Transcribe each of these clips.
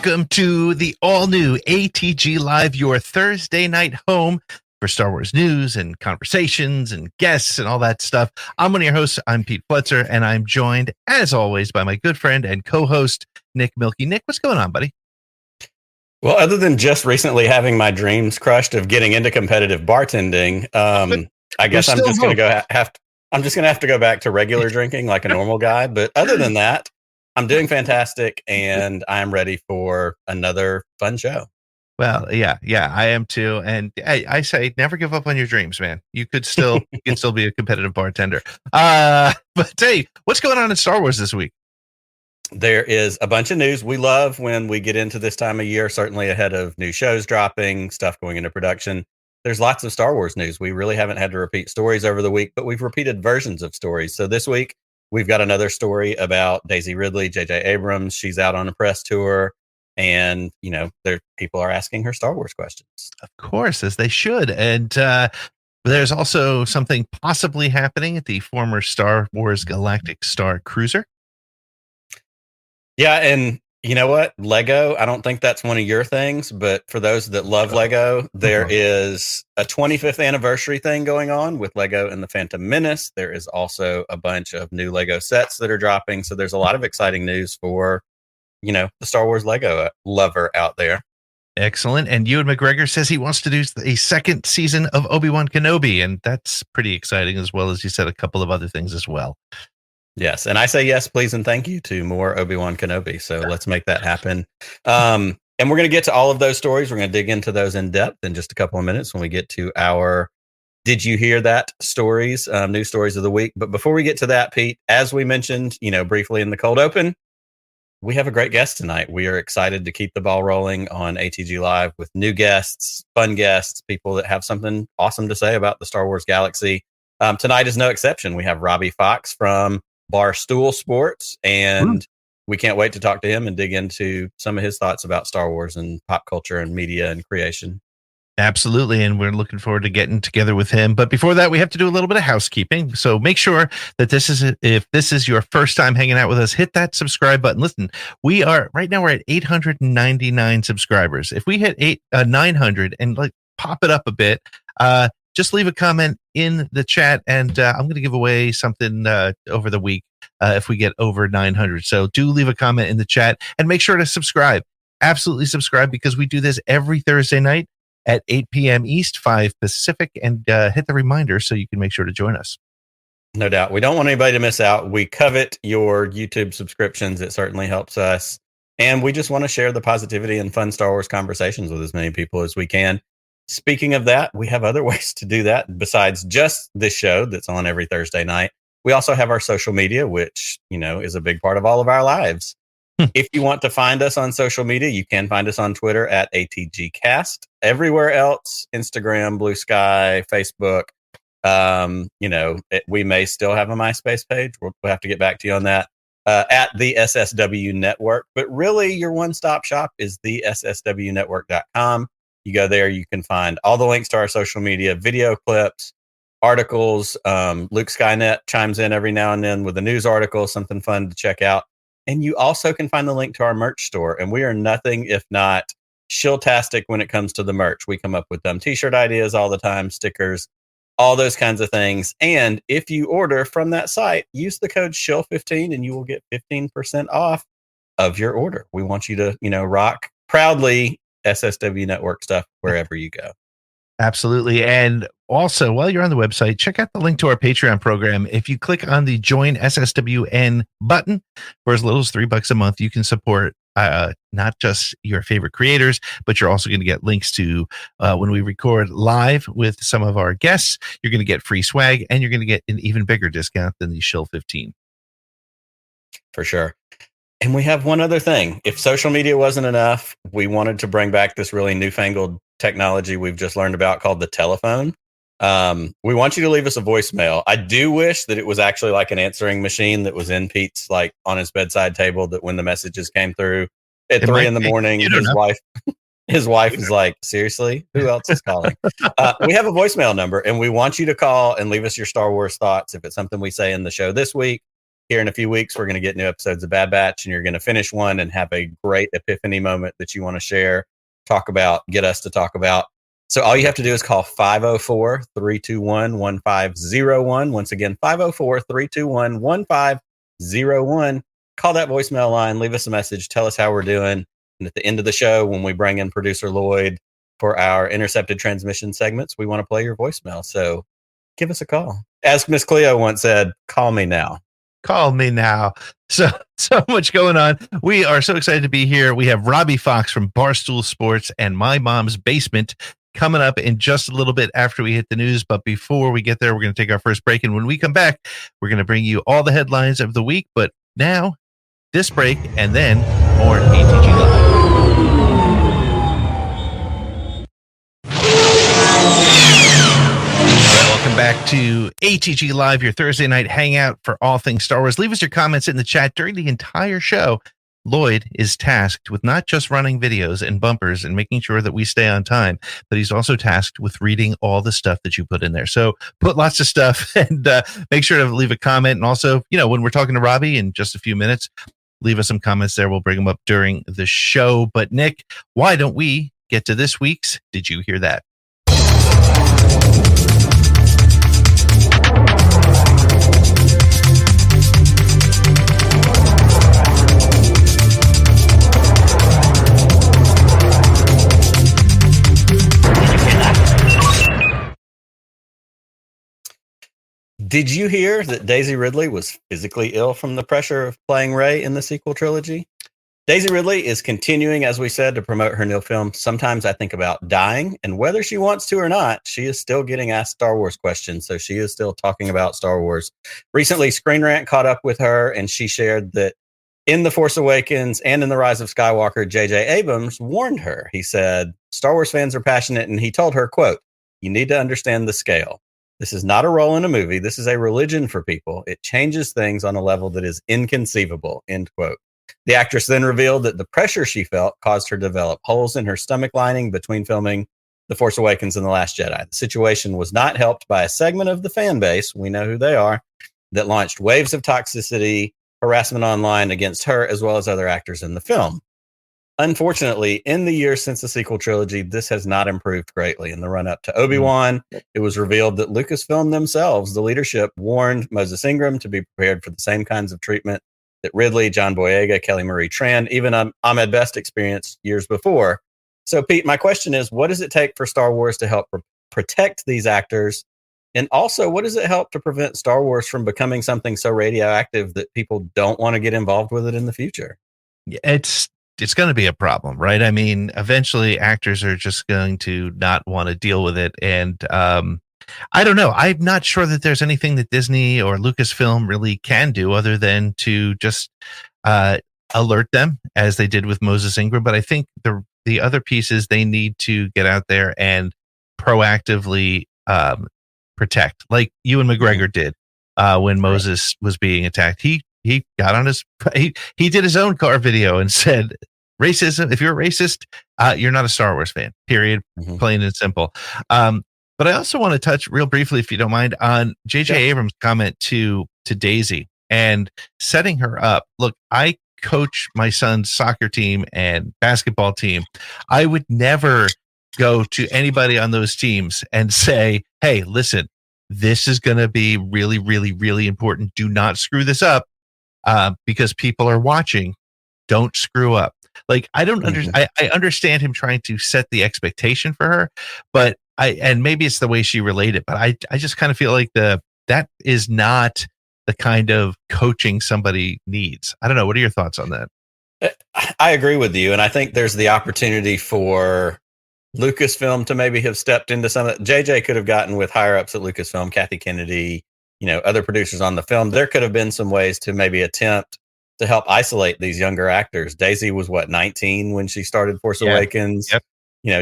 Welcome to the all-new ATGLive, your Thursday night home for Star Wars news and conversations and guests and all that stuff. I'm one of your hosts. I'm Pete Pletzer, and I'm joined, as always, by my good friend and co-host, Nick Milkey. Nick, what's going on, buddy? Well, other than just recently having my dreams crushed of getting into competitive bartending, I guess I'm just going to I'm just going to have to go back to regular drinking like a normal guy. But other than that, I'm doing fantastic, and I'm ready for another fun show. Well, yeah, I am too. And I say, never give up on your dreams, man. You could still, be a competitive bartender. But hey, what's going on in Star Wars this week? There is a bunch of news. We love when we get into this time of year, certainly ahead of new shows dropping, stuff going into production. There's lots of Star Wars news. We really haven't had to repeat stories over the week, but we've repeated versions of stories. So this week, we've got another story about Daisy Ridley, J.J. Abrams. She's out on a press tour, and, people are asking her Star Wars questions. Of course, as they should. And there's also something possibly happening at the former Star Wars Galactic Star Cruiser. Yeah, and you know what? Lego, I don't think that's one of your things, but for those that love Lego, there is a 25th anniversary thing going on with Lego and the Phantom Menace. There is also a bunch of new Lego sets that are dropping. So there's a lot of exciting news for, the Star Wars Lego lover out there. Excellent. And Ewan McGregor says he wants to do a second season of Obi-Wan Kenobi, and that's pretty exciting, as well as you said a couple of other things as well. Yes, and I say yes, please, and thank you to more Obi-Wan Kenobi. So let's make that happen. And we're going to get to all of those stories. We're going to dig into those in depth in just a couple of minutes when we get to our Did You Hear That stories, news stories of the week. But before we get to that, Pete, as we mentioned, briefly in the cold open, we have a great guest tonight. We are excited to keep the ball rolling on ATGLive with new guests, fun guests, people that have something awesome to say about the Star Wars galaxy. Tonight is no exception. We have Robbie Fox from Barstool Sports, and we can't wait to talk to him and dig into some of his thoughts about Star Wars and pop culture and media and creation. Absolutely, and we're looking forward to getting together with him. But before that, we have to do a little bit of housekeeping. So make sure that if this is your first time hanging out with us, hit that subscribe button. Listen, right now we're at 899 subscribers. If we hit 900 and pop it up a bit, just leave a comment in the chat, and I'm going to give away something over the week if we get over 900. So do leave a comment in the chat, and make sure to subscribe. Absolutely subscribe, because we do this every Thursday night at 8 p.m. East, 5 Pacific, and hit the reminder so you can make sure to join us. No doubt. We don't want anybody to miss out. We covet your YouTube subscriptions. It certainly helps us. And we just want to share the positivity and fun Star Wars conversations with as many people as we can. Speaking of that, we have other ways to do that besides just this show that's on every Thursday night. We also have our social media, which, is a big part of all of our lives. If you want to find us on social media, you can find us on Twitter at ATGcast. Everywhere else, Instagram, Blue Sky, Facebook, we may still have a MySpace page. We'll have to get back to you on that. At the SSW Network. But really, your one-stop shop is the SSWnetwork.com. You go there, you can find all the links to our social media, video clips, articles. Luke Skynet chimes in every now and then with a news article, something fun to check out. And you also can find the link to our merch store. And we are nothing if not shill-tastic when it comes to the merch. We come up with dumb t-shirt ideas all the time, stickers, all those kinds of things. And if you order from that site, use the code SHILL15 and you will get 15% off of your order. We want you to, rock proudly SSW Network stuff wherever you go. Absolutely. And also, while you're on the website, check out the link to our Patreon program. If you click on the Join SSWN button, for as little as $3 a month, you can support not just your favorite creators, but you're also going to get links to when we record live with some of our guests. You're going to get free swag, and you're going to get an even bigger discount than the Shill 15. For sure. And we have one other thing. If social media wasn't enough, we wanted to bring back this really newfangled technology we've just learned about called the telephone. We want you to leave us a voicemail. I do wish that it was actually like an answering machine that was in Pete's, on his bedside table, that when the messages came through at 3 a.m, his wife is like, seriously, who else is calling? We have a voicemail number, and we want you to call and leave us your Star Wars thoughts. If it's something we say in the show this week, here in a few weeks, we're going to get new episodes of Bad Batch, and you're going to finish one and have a great epiphany moment that you want to share, talk about, get us to talk about. So all you have to do is call 504-321-1501. Once again, 504-321-1501. Call that voicemail line, leave us a message, tell us how we're doing. And at the end of the show, when we bring in producer Lloyd for our intercepted transmission segments, we want to play your voicemail. So give us a call. As Miss Cleo once said, call me now. Call me now. So much going on. We are so excited to be here. We have Robbie Fox from Barstool Sports and My Mom's Basement coming up in just a little bit after we hit the news. But before we get there, we're going to take our first break. And when we come back, we're going to bring you all the headlines of the week. But now, this break and then more ATG Live. Welcome back to ATG Live, your Thursday night hangout for all things Star Wars. Leave us your comments in the chat during the entire show. Lloyd is tasked with not just running videos and bumpers and making sure that we stay on time, but he's also tasked with reading all the stuff that you put in there. So put lots of stuff and make sure to leave a comment. And also, when we're talking to Robbie in just a few minutes, leave us some comments there. We'll bring them up during the show. But Nick, why don't we get to this week's Did You Hear That? Did you hear that Daisy Ridley was physically ill from the pressure of playing Rey in the sequel trilogy? Daisy Ridley is continuing, as we said, to promote her new film, Sometimes I Think About Dying, and whether she wants to or not, she is still getting asked Star Wars questions, so she is still talking about Star Wars. Recently, Screen Rant caught up with her, and she shared that in The Force Awakens and in The Rise of Skywalker, J.J. Abrams warned her. He said, Star Wars fans are passionate, and he told her, quote, "You need to understand the scale. This is not a role in a movie. This is a religion for people. It changes things on a level that is inconceivable," end quote. The actress then revealed that the pressure she felt caused her to develop holes in her stomach lining between filming The Force Awakens and The Last Jedi. The situation was not helped by a segment of the fan base, we know who they are, that launched waves of toxicity, harassment online against her, as well as other actors in the film. Unfortunately, in the years since the sequel trilogy, this has not improved greatly. In the run-up to Obi-Wan, it was revealed that Lucasfilm themselves, the leadership, warned Moses Ingram to be prepared for the same kinds of treatment that Ridley, John Boyega, Kelly Marie Tran, even Ahmed Best experienced years before. So, Pete, my question is, what does it take for Star Wars to help protect these actors? And also, what does it help to prevent Star Wars from becoming something so radioactive that people don't want to get involved with it in the future? It's going to be a problem, right? I mean, eventually actors are just going to not want to deal with it. And I don't know. I'm not sure that there's anything that Disney or Lucasfilm really can do other than to just alert them, as they did with Moses Ingram. But I think the other piece is they need to get out there and proactively protect, like Ewan McGregor did when Moses was being attacked. He got on he did his own car video and said, racism, if you're a racist, you're not a Star Wars fan, period. Plain and simple. But I also want to touch real briefly, if you don't mind, on J.J. Abrams' comment to Daisy and setting her up. Look, I coach my son's soccer team and basketball team. I would never go to anybody on those teams and say, hey, listen, this is going to be really, really, really important. Do not screw this up because people are watching. Don't screw up. Like, I don't understand. I understand him trying to set the expectation for her, but and maybe it's the way she related, but I just kind of feel like that is not the kind of coaching somebody needs. I don't know. What are your thoughts on that? I agree with you. And I think there's the opportunity for Lucasfilm to maybe have stepped into some of that. JJ could have gotten with higher ups at Lucasfilm, Kathy Kennedy, other producers on the film. There could have been some ways to maybe attempt to help isolate these younger actors. Daisy was 19 when she started Force Awakens. Yep.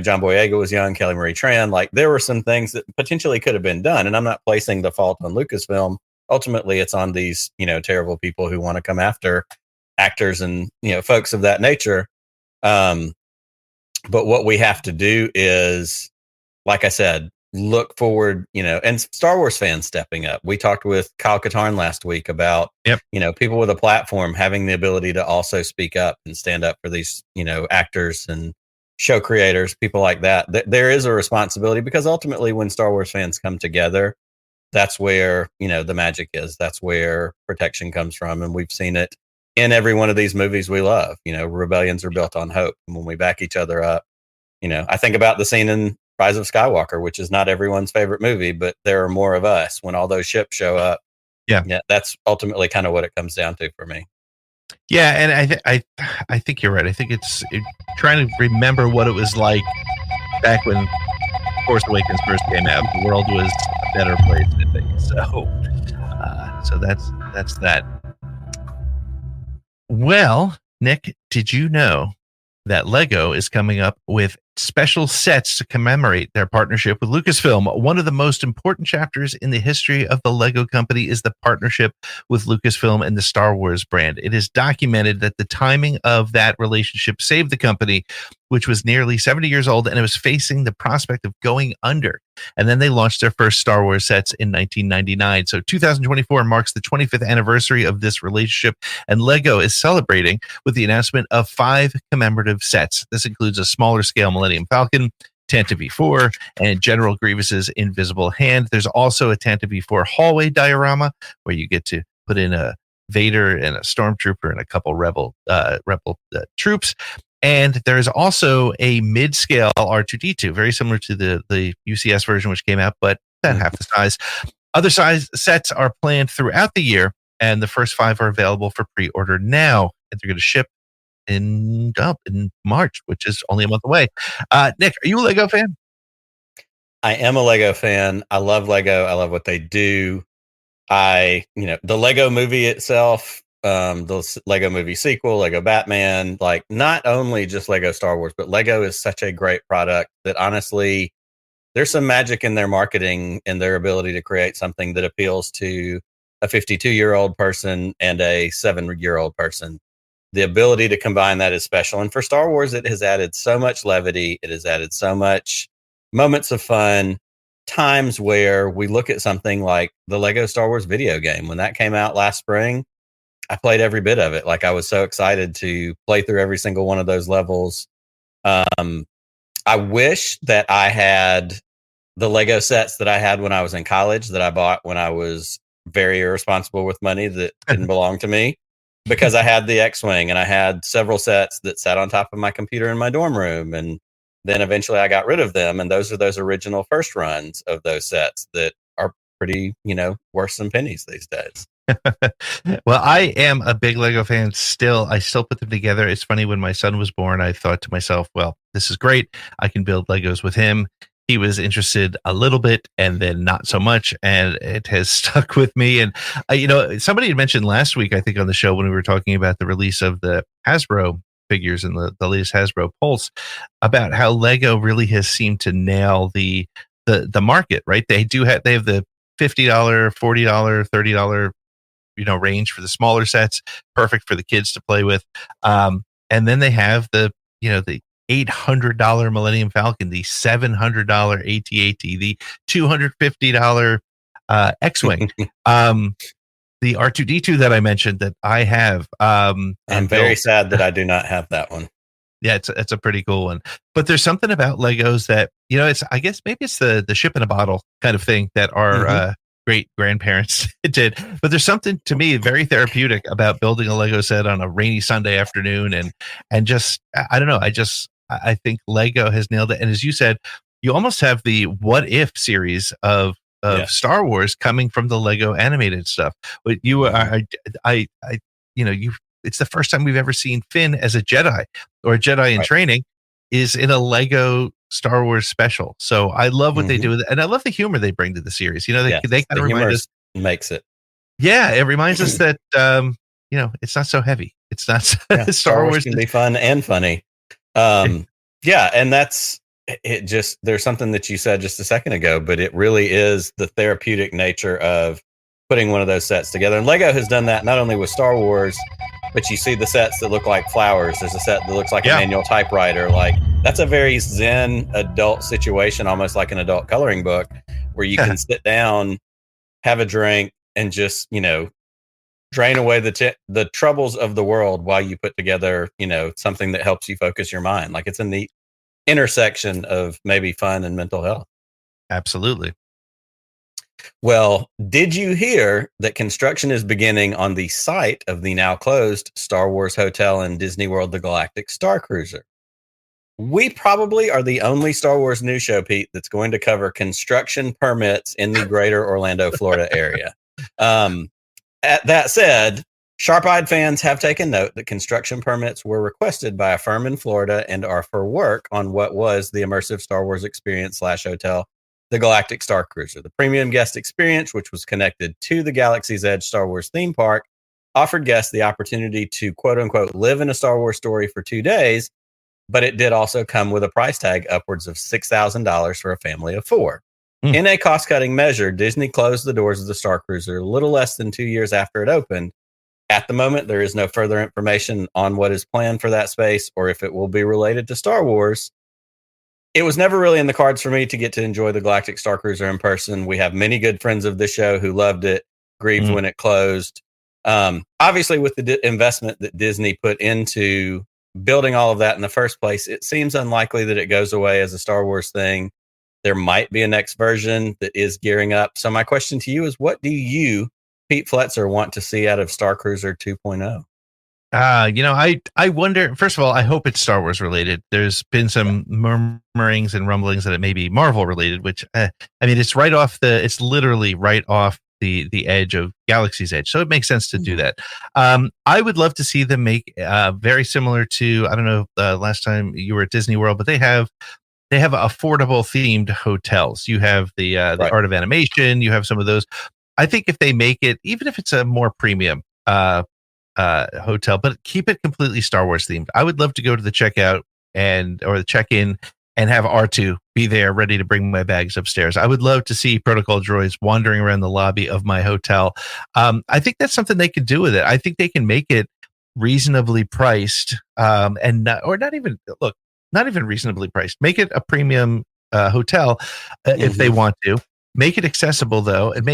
John Boyega was young, Kelly Marie Tran. Like, there were some things that potentially could have been done. And I'm not placing the fault on Lucasfilm. Ultimately, it's on these, terrible people who want to come after actors and, folks of that nature. But what we have to do is, like I said, look forward, and Star Wars fans stepping up. We talked with Kyle Katarn last week about, Yep. People with a platform having the ability to also speak up and stand up for these, actors and show creators, people like that. There is a responsibility, because ultimately when Star Wars fans come together, that's where, the magic is. That's where protection comes from. And we've seen it in every one of these movies we love. Rebellions are built on hope. And when we back each other up, I think about the scene in Rise of Skywalker, which is not everyone's favorite movie, but there are more of us when all those ships show up. Yeah. That's ultimately kind of what it comes down to for me. Yeah, and I think you're right. I think it's trying to remember what it was like back when Force Awakens first came out. The world was a better place, I think. So that's that. Well, Nick, did you know that Lego is coming up with special sets to commemorate their partnership with Lucasfilm? One of the most important chapters in the history of the Lego company is the partnership with Lucasfilm and the Star Wars brand. It is documented that the timing of that relationship saved the company, which was nearly 70 years old, and it was facing the prospect of going under. And then they launched their first Star Wars sets in 1999. So 2024 marks the 25th anniversary of this relationship, and Lego is celebrating with the announcement of 5 commemorative sets. This includes a smaller scale Millennium Falcon, Tantive 4, and General Grievous's invisible hand. There's also a Tantive 4 hallway diorama where you get to put in a Vader and a Stormtrooper and a couple rebel troops. And there is also a mid-scale R2-D2, very similar to the UCS version, which came out, but about half the size. Other size sets are planned throughout the year, and the first 5 are available for pre-order now. And they're going to ship in March, which is only a month away. Nick, are you a Lego fan? I am a Lego fan. I love Lego. I love what they do. The Lego movie itself, the Lego movie sequel, Lego Batman, like not only just Lego Star Wars, but Lego is such a great product that honestly, there's some magic in their marketing and their ability to create something that appeals to a 52-year-old person and a 7-year-old person. The ability to combine that is special. And for Star Wars, it has added so much levity. It has added so much moments of fun, times where we look at something like the Lego Star Wars video game. When that came out last spring, I played every bit of it. Like, I was so excited to play through every single one of those levels. I wish that I had the Lego sets that I had when I was in college, that I bought when I was very irresponsible with money that didn't belong to me, because I had the X-Wing and I had several sets that sat on top of my computer in my dorm room. And then eventually I got rid of them. And those are those original first runs of those sets that are pretty, worse than pennies these days. Well, I am a big Lego fan still. I still put them together. It's funny, when my son was born, I thought to myself, well, this is great. I can build Legos with him. He was interested a little bit and then not so much, and it has stuck with me. And somebody had mentioned last week, I think on the show, when we were talking about the release of the Hasbro figures and the latest Hasbro Pulse, about how Lego really has seemed to nail the market, right? They have the $50, $40, $30 range for the smaller sets, perfect for the kids to play with. And then they have the $800 Millennium Falcon, the $700 AT-AT, the $250 X-Wing, the R2-D2 that I mentioned that I have. I'm very sad that I do not have that one. Yeah, it's a pretty cool one. But there's something about Legos that, I guess maybe it's the ship in a bottle kind of thing that our great grandparents did. But there's something, to me, very therapeutic about building a Lego set on a rainy Sunday afternoon. And just, I don't know, I think Lego has nailed it. And as you said, you almost have the What If series of Star Wars coming from the Lego animated stuff. But it's the first time we've ever seen Finn as a Jedi, or a Jedi in training is in a Lego Star Wars special. So I love what they do with it, and I love the humor they bring to the series. They kind of remind us, makes it. Yeah, it reminds us that it's not so heavy. It's not Star Wars can be fun and funny. And that's it. Just, there's something that you said just a second ago, but it really is the therapeutic nature of putting one of those sets together. And Lego has done that not only with Star Wars, but you see the sets that look like flowers. There's a set that looks like a Yeah. manual typewriter. Like, that's a very zen adult situation, almost like an adult coloring book, where you can sit down, have a drink, and just, drain away the troubles of the world while you put together, something that helps you focus your mind. Like, it's a neat intersection of maybe fun and mental health. Absolutely. Well, did you hear that construction is beginning on the site of the now closed Star Wars Hotel in Disney World, the Galactic Star Cruiser? We probably are the only Star Wars news show, Pete, that's going to cover construction permits in the greater Orlando, Florida area. That said, sharp-eyed fans have taken note that construction permits were requested by a firm in Florida and are for work on what was the immersive Star Wars experience / hotel, the Galactic Star Cruiser. The premium guest experience, which was connected to the Galaxy's Edge Star Wars theme park, offered guests the opportunity to quote-unquote live in a Star Wars story for 2 days, but it did also come with a price tag upwards of $6,000 for a family of 4. In a cost-cutting measure, Disney closed the doors of the Star Cruiser a little less than 2 years after it opened. At the moment, there is no further information on what is planned for that space or if it will be related to Star Wars. It was never really in the cards for me to get to enjoy the Galactic Star Cruiser in person. We have many good friends of the show who loved it, grieved when it closed. Obviously, with the investment that Disney put into building all of that in the first place, it seems unlikely that it goes away as a Star Wars thing. There might be a next version that is gearing up. So my question to you is, what do you, Pete Fletzer, want to see out of Star Cruiser 2.0? I wonder, first of all, I hope it's Star Wars related. There's been some murmurings and rumblings that it may be Marvel related, which, it's it's literally right off the edge of Galaxy's Edge. So it makes sense to do that. I would love to see them make very similar to, I don't know, last time you were at Disney World, but they have affordable themed hotels. You have the Art of Animation. You have some of those. I think if they make it, even if it's a more premium hotel, but keep it completely Star Wars themed. I would love to go to the checkout or the check-in and have R2 be there ready to bring my bags upstairs. I would love to see protocol droids wandering around the lobby of my hotel. I think that's something they could do with it. I think they can make it reasonably priced, not even reasonably priced. Make it a premium hotel if they want to. Make it accessible though, and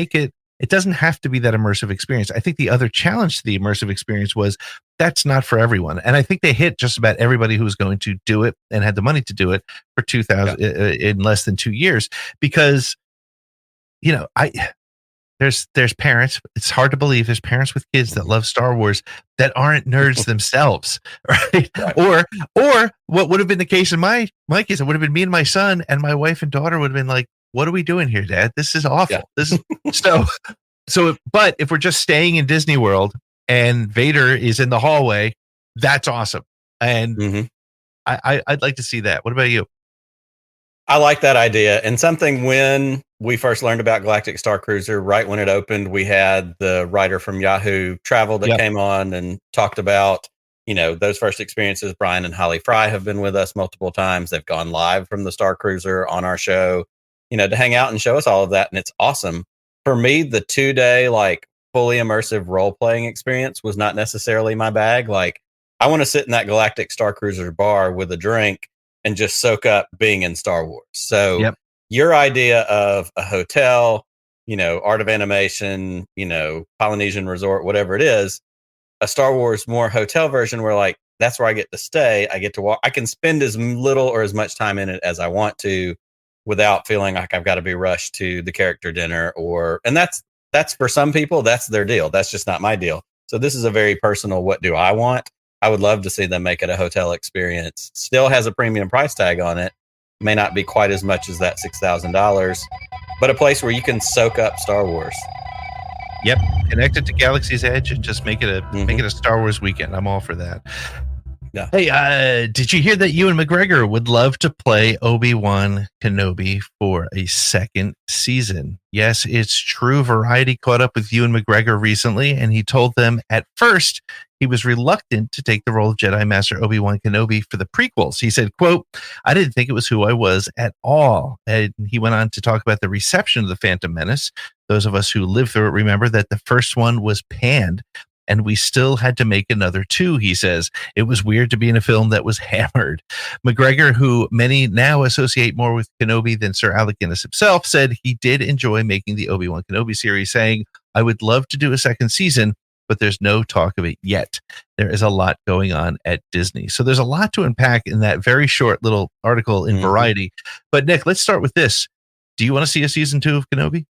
it doesn't have to be that immersive experience. I think the other challenge to the immersive experience was that's not for everyone. And I think they hit just about everybody who was going to do it and had the money to do it for 2000 in less than 2 years, because, there's parents. It's hard to believe there's parents with kids that love Star Wars that aren't nerds themselves, right? Or what would have been the case in my case, it would have been me and my son, and my wife and daughter would have been like, "What are we doing here, Dad? This is awful." Yeah. This is so. But if we're just staying in Disney World and Vader is in the hallway, that's awesome, and I'd like to see that. What about you? I like that idea. And something, when we first learned about Galactic Star Cruiser, right when it opened, we had the writer from Yahoo Travel that came on and talked about, those first experiences. Brian and Holly Fry have been with us multiple times. They've gone live from the Star Cruiser on our show, to hang out and show us all of that. And it's awesome. For me, the 2-day, fully immersive role-playing experience was not necessarily my bag. I want to sit in that Galactic Star Cruiser bar with a drink and just soak up being in Star Wars. So your idea of a hotel, Art of Animation, Polynesian Resort, whatever it is, a Star Wars more hotel version where that's where I get to stay. I get to walk. I can spend as little or as much time in it as I want to without feeling like I've got to be rushed to the character dinner and that's for some people, that's their deal. That's just not my deal. So this is a very personal, what do I want? I would love to see them make it a hotel experience. Still has a premium price tag on it. May not be quite as much as that $6,000, but a place where you can soak up Star Wars. Yep, connect it to Galaxy's Edge and just make it a Star Wars weekend. I'm all for that. Yeah. Hey, did you hear that Ewan McGregor would love to play Obi-Wan Kenobi for a second season? Yes, it's true. Variety caught up with Ewan McGregor recently, and he told them at first he was reluctant to take the role of Jedi Master Obi-Wan Kenobi for the prequels. He said, quote, "I didn't think it was who I was at all." And he went on to talk about the reception of The Phantom Menace. Those of us who lived through it remember that the first one was panned. and we still had to make another 2, he says. It was weird to be in a film that was hammered. McGregor, who many now associate more with Kenobi than Sir Alec Guinness himself, said he did enjoy making the Obi-Wan Kenobi series, saying, I would love to do a second season, but there's no talk of it yet. There is a lot going on at Disney. So there's a lot to unpack in that very short little article in Variety. But Nick, let's start with this. Do you want to see a season 2 of Kenobi?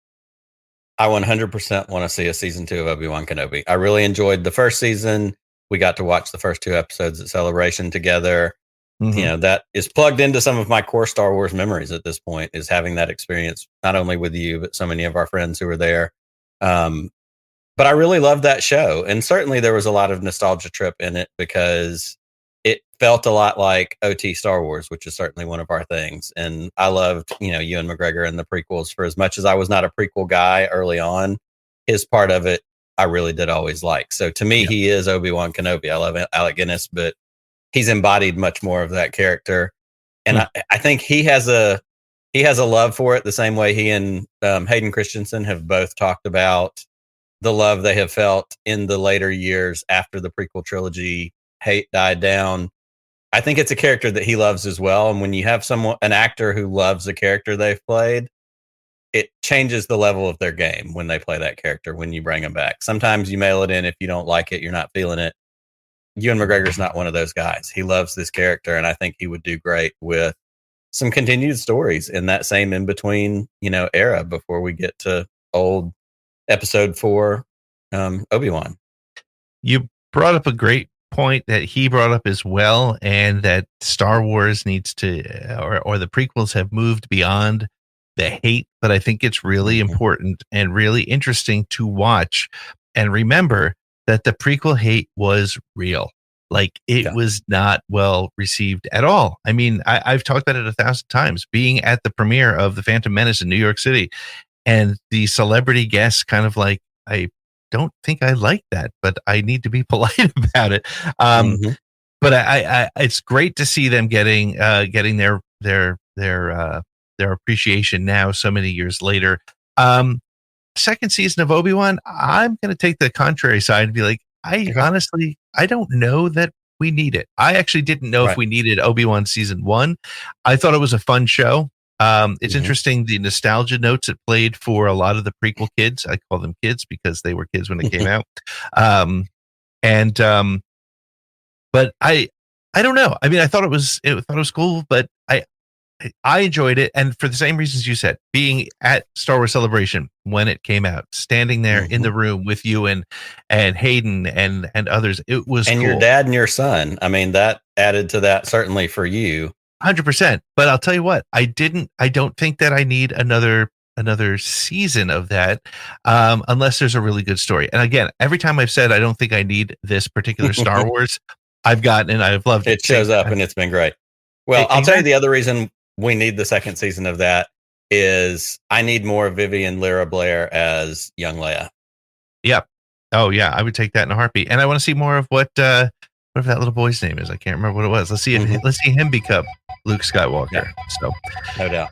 I 100% want to see a season 2 of Obi-Wan Kenobi. I really enjoyed the first season. We got to watch the first 2 episodes at Celebration together. You know, that is plugged into some of my core Star Wars memories at this point, is having that experience, not only with you, but so many of our friends who were there. But I really loved that show. And certainly there was a lot of nostalgia trip in it, because it felt a lot like OT Star Wars, which is certainly one of our things. And I loved, Ewan McGregor and the prequels. For as much as I was not a prequel guy early on, his part of it, I really did always like. So to me, he is Obi-Wan Kenobi. I love Alec Guinness, but he's embodied much more of that character. And I think he has a love for it, the same way he and Hayden Christensen have both talked about the love they have felt in the later years after the prequel trilogy hate died down. I think it's a character that he loves as well. And when you have an actor who loves a character they've played, it changes the level of their game when they play that character, when you bring them back. Sometimes you mail it in. If you don't like it, you're not feeling it. Ewan McGregor's not one of those guys. He loves this character, and I think he would do great with some continued stories in that same in-between, era before we get to old episode 4, Obi-Wan. You brought up a great point that he brought up as well, and that Star Wars needs to, or the prequels have moved beyond the hate, but I think it's really important and really interesting to watch and remember that the prequel hate was real. Like, it was not well received at all. I mean, I've talked about it 1,000 times, being at the premiere of The Phantom Menace in New York City, and the celebrity guests kind of like, I don't think I like that, but I need to be polite about it. But I it's great to see them getting their appreciation now, so many years later. Second season of Obi-Wan, I'm going to take the contrary side and be like, honestly, I don't know that we need it. I actually didn't know if we needed Obi-Wan season 1. I thought it was a fun show. It's interesting, the nostalgia notes it played for a lot of the prequel kids. I call them kids because they were kids when it came out. But I don't know. I mean, I thought it was cool, but I enjoyed it, and for the same reasons you said, being at Star Wars Celebration when it came out, standing there in the room with you and Hayden and others, it was and cool. Your dad and your son. I mean, that added to that, certainly for you. 100%. But I'll tell you what, I don't think that I need another season of that, unless there's a really good story. And again, every time I've said I don't think I need this particular Star Wars, I've gotten and I've loved it. It shows up and it's been great. Well, I'll tell you the other reason we need the second season of that is I need more Vivian Lyra Blair as young Leia. Yep. Oh yeah, I would take that in a heartbeat. And I want to see more of whatever that little boy's name is. I can't remember what it was. Let's see him become Luke Skywalker. Yeah. So no doubt.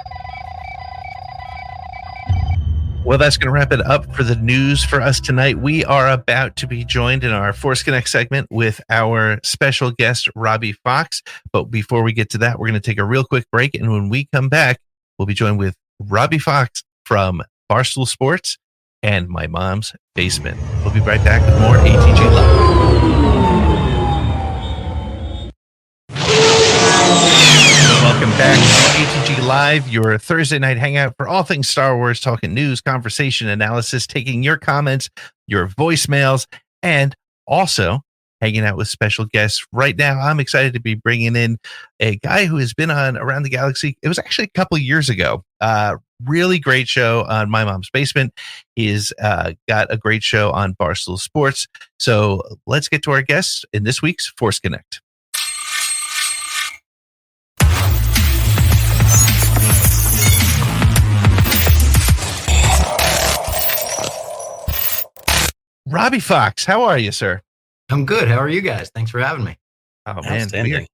Well, that's going to wrap it up for the news for us tonight. We are about to be joined in our Force Connect segment with our special guest, Robbie Fox. But before we get to that, we're going to take a real quick break. And when we come back, we'll be joined with Robbie Fox from Barstool Sports and My Mom's Basement. We'll be right back with more ATG Live. Welcome back to ATG Live, your Thursday night hangout for all things Star Wars, talking news, conversation, analysis, taking your comments, your voicemails, and also hanging out with special guests. Right now, I'm excited to be bringing in a guy who has been on Around the Galaxy. It was actually a couple of years ago. Really great show on My Mom's Basement. He's got a great show on Barstool Sports. So let's get to our guests in this week's Force Connect. Robbie Fox, how are you, sir? I'm good. How are you guys? Thanks for having me. Oh, man.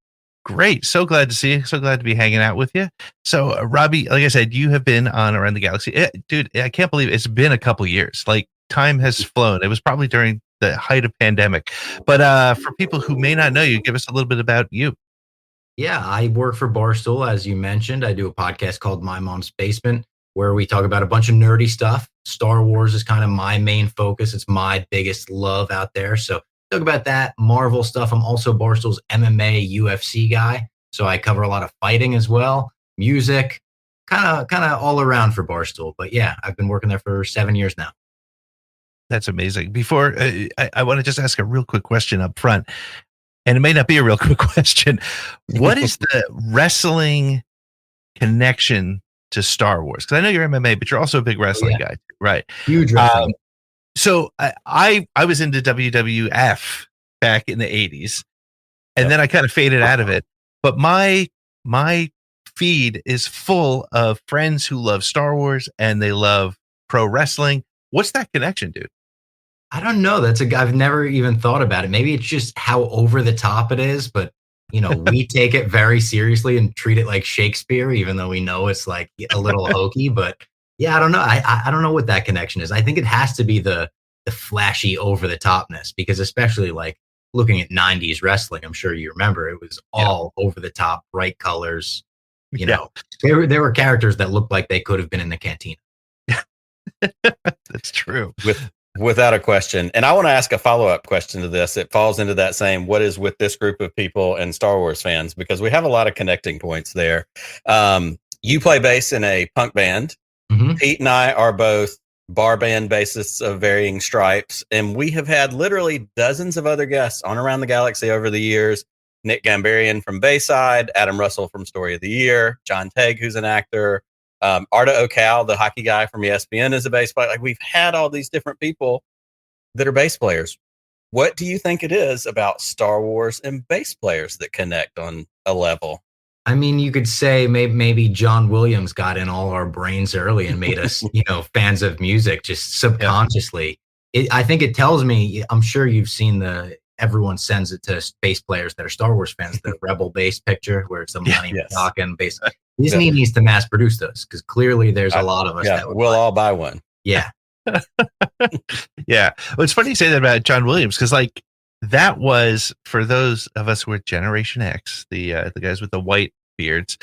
Great. So glad to see you. So glad to be hanging out with you. So, Robbie, like I said, you have been on Around the Galaxy. Dude, I can't believe it's been a couple years. Like, time has flown. It was probably during the height of pandemic. But for people who may not know you, give us a little bit about you. Yeah, I work for Barstool, as you mentioned. I do a podcast called My Mom's Basement, where we talk about a bunch of nerdy stuff. Star Wars is kind of my main focus. It's my biggest love out there. So talk about that, Marvel stuff. I'm also Barstool's MMA UFC guy. So I cover a lot of fighting as well, music, kind of all around for Barstool. But yeah, I've been working there for 7 years now. That's amazing. Before I want to just ask a real quick question up front, and it may not be a real quick question. What is the wrestling connection to Star Wars? Because I know you're MMA, but you're also a big wrestling guy, right? Huge wrestling. So I was into WWF back in the 80s, and then I kind of faded out of it. But my feed is full of friends who love Star Wars and they love pro wrestling. What's that connection, dude? I don't know. I've never even thought about it. Maybe it's just how over the top it is, but we take it very seriously and treat it like Shakespeare, even though we know it's like a little hokey. But yeah, I don't know. I don't know what that connection is. I think it has to be the flashy over the topness, because especially like looking at 90s wrestling, I'm sure you remember it was all over the top, bright colors. There were characters that looked like they could have been in the cantina. That's true. Without a question. And I want to ask a follow-up question to this. It falls into that same, what is with this group of people and Star Wars fans? Because we have a lot of connecting points there. You play bass in a punk band. Mm-hmm. Pete and I are both bar band bassists of varying stripes. And we have had literally dozens of other guests on Around the Galaxy over the years. Nick Gambarian from Bayside, Adam Russell from Story of the Year, John Tegg, who's an actor, Arda Ocal, the hockey guy from ESPN, is a bass player. Like, we've had all these different people that are bass players. What do you think it is about Star Wars and bass players that connect on a level? I mean, you could say maybe John Williams got in all our brains early and made us, fans of music just subconsciously. I think it tells me, I'm sure you've seen everyone sends it to bass players that are Star Wars fans, the Rebel bass picture where it's the money talking bass. Disney needs to mass produce those, because clearly there's a lot of us that we'll all buy one. Yeah. Yeah. Well, it's funny you say that about John Williams, because like that was, for those of us who are Generation X, the guys with the white beards,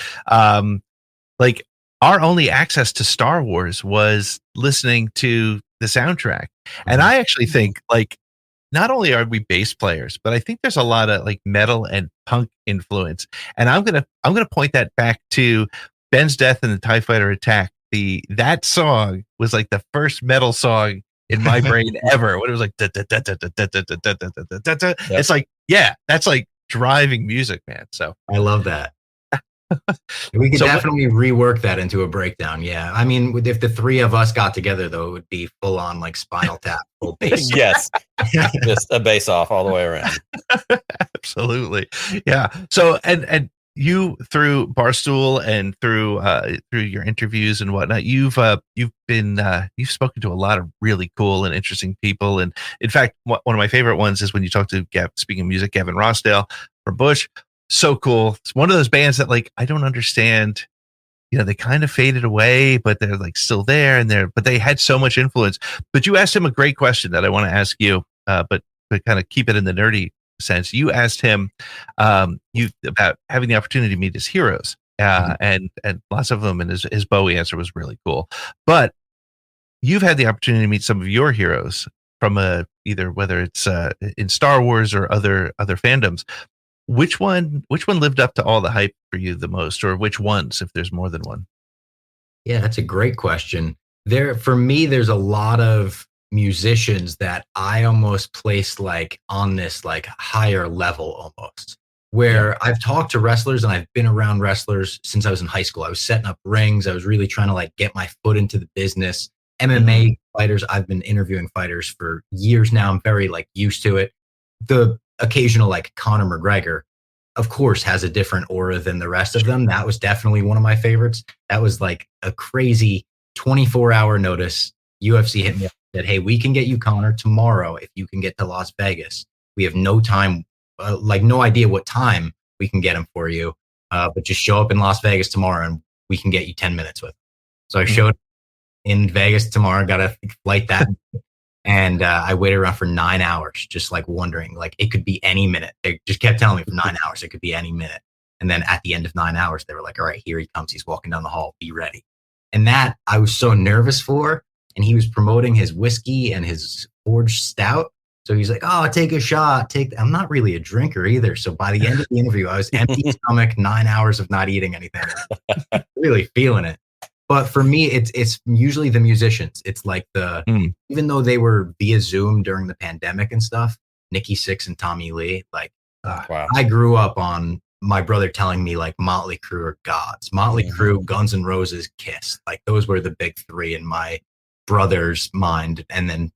like our only access to Star Wars was listening to the soundtrack. And I actually think, like, not only are we bass players, but I think there's a lot of like metal and punk influence. And I'm gonna point that back to Ben's Death and the TIE Fighter Attack. That song was like the first metal song in my brain ever. When it was like it's like, yeah, that's like driving music, man. So I love that. We could definitely rework that into a breakdown. Yeah. I mean, if the three of us got together, though, it would be full on like Spinal Tap, full bass. Yes. Just a bass off all the way around. Absolutely. Yeah. So, and you, through Barstool and through your interviews and whatnot, you've spoken to a lot of really cool and interesting people. And in fact, one of my favorite ones is when you talk to, speaking of music, Gavin Rossdale from Bush. So cool. It's one of those bands that, like, I don't understand. They kind of faded away, but they're like still there, but they had so much influence. But you asked him a great question that I want to ask you, but kind of keep it in the nerdy sense. You asked him about having the opportunity to meet his heroes, and lots of them, and his Bowie answer was really cool. But you've had the opportunity to meet some of your heroes from either whether it's in Star Wars or other fandoms. Which one lived up to all the hype for you the most, or which ones, if there's more than one? Yeah, that's a great question. For me, there's a lot of musicians that I almost place like on this like higher level almost, where I've talked to wrestlers and I've been around wrestlers since I was in high school. I was setting up rings. I was really trying to like get my foot into the business. MMA fighters, I've been interviewing fighters for years now. I'm very like used to it. The occasional like Conor McGregor, of course, has a different aura than the rest of them. That was definitely one of my favorites. That was like a crazy 24-hour notice. UFC hit me up and said, hey, we can get you Conor tomorrow if you can get to Las Vegas. We have no time, no idea what time we can get him for you, but just show up in Las Vegas tomorrow and we can get you 10 minutes with him. So I showed up in Vegas tomorrow, got a flight that And I waited around for 9 hours, just like wondering, like it could be any minute. They just kept telling me for 9 hours, it could be any minute. And then at the end of 9 hours, they were like, all right, here he comes. He's walking down the hall. Be ready. And that I was so nervous for. And he was promoting his whiskey and his forged stout. So he's like, oh, take a shot. I'm not really a drinker either. So by the end of the interview, I was empty stomach, 9 hours of not eating anything, really feeling it. But for me, it's usually the musicians. It's like even though they were via Zoom during the pandemic and stuff, Nikki Sixx and Tommy Lee, like Wow. I grew up on my brother telling me like Motley Crue are gods. Motley Crue, Guns N' Roses, Kiss. Like those were the big three in my brother's mind. And then,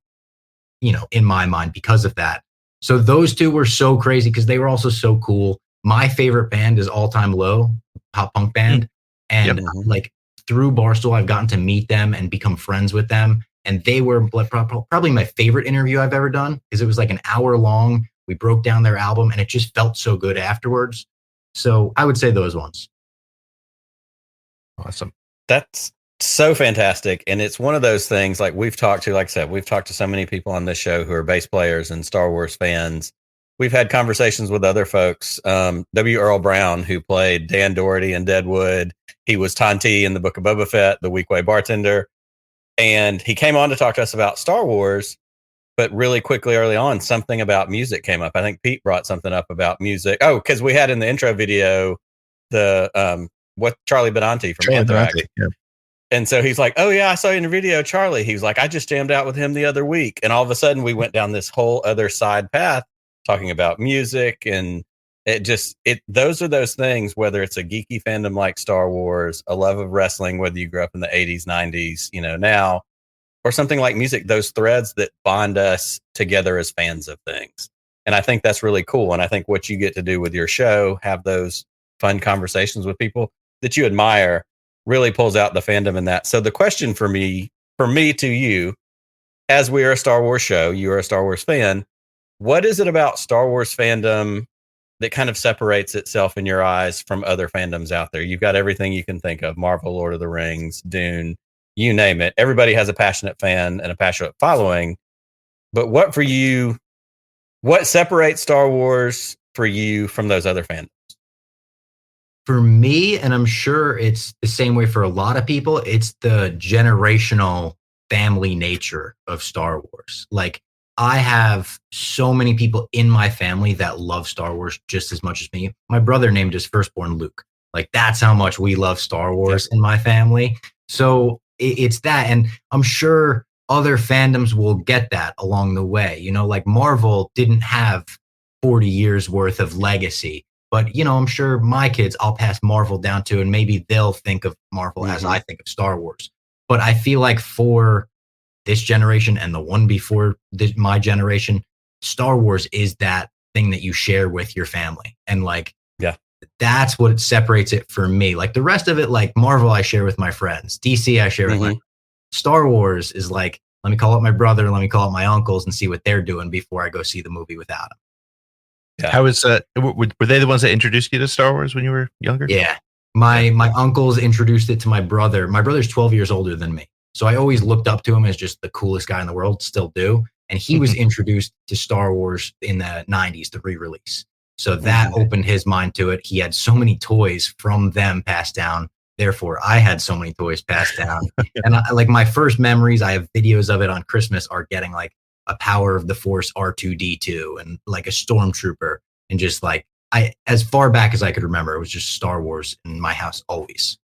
in my mind because of that. So those two were so crazy because they were also so cool. My favorite band is All Time Low, pop punk band. And like through Barstool, I've gotten to meet them and become friends with them. And they were probably my favorite interview I've ever done because it was like an hour long. We broke down their album and it just felt so good afterwards. So I would say those ones. Awesome. That's so fantastic. And it's one of those things like we've talked to so many people on this show who are bass players and Star Wars fans. We've had conversations with other folks. W. Earl Brown, who played Dan Doherty in Deadwood. He was Tonti in the Book of Boba Fett, the Weequay bartender. And he came on to talk to us about Star Wars. But really quickly early on, something about music came up. I think Pete brought something up about music. Oh, because we had in the intro video the Charlie Benanti from Anthrax. Yeah. And so he's like, oh, yeah, I saw you in the video, Charlie. He was like, I just jammed out with him the other week. And all of a sudden we went down this whole other side path talking about music. And those are those things, whether it's a geeky fandom like Star Wars, a love of wrestling, whether you grew up in the 80s, 90s, now, or something like music, those threads that bond us together as fans of things. And I think that's really cool. And I think what you get to do with your show, have those fun conversations with people that you admire, really pulls out the fandom in that. So the question for me to you, as we are a Star Wars show, you are a Star Wars fan, what is it about Star Wars fandom that kind of separates itself in your eyes from other fandoms out there? You've got everything you can think of, Marvel, Lord of the Rings, Dune, you name it. Everybody has a passionate fan and a passionate following. But what separates Star Wars for you from those other fandoms? For me, and I'm sure it's the same way for a lot of people, it's the generational family nature of Star Wars. Like, I have so many people in my family that love Star Wars just as much as me. My brother named his firstborn Luke. Like, that's how much we love Star Wars in my family. So it's that. And I'm sure other fandoms will get that along the way. Like Marvel didn't have 40 years worth of legacy. But, I'm sure my kids, I'll pass Marvel down to, and maybe they'll think of Marvel as I think of Star Wars. But I feel like for this generation and the one before my generation, Star Wars is that thing that you share with your family. And that's what separates it for me. Like the rest of it, like Marvel, I share with my friends. DC, I share with my friends. Star Wars is like, let me call up my brother, let me call up my uncles and see what they're doing before I go see the movie without them. Yeah. How was were they the ones that introduced you to Star Wars when you were younger? Yeah. My uncles introduced it to my brother. My brother's 12 years older than me. So I always looked up to him as just the coolest guy in the world, still do. And he was introduced to Star Wars in the 90s, the re-release. So that opened his mind to it. He had so many toys from them passed down. Therefore, I had so many toys passed down. And my first memories, I have videos of it on Christmas, are getting like a Power of the Force R2-D2 and like a Stormtrooper, and just like as far back as I could remember, it was just Star Wars in my house always.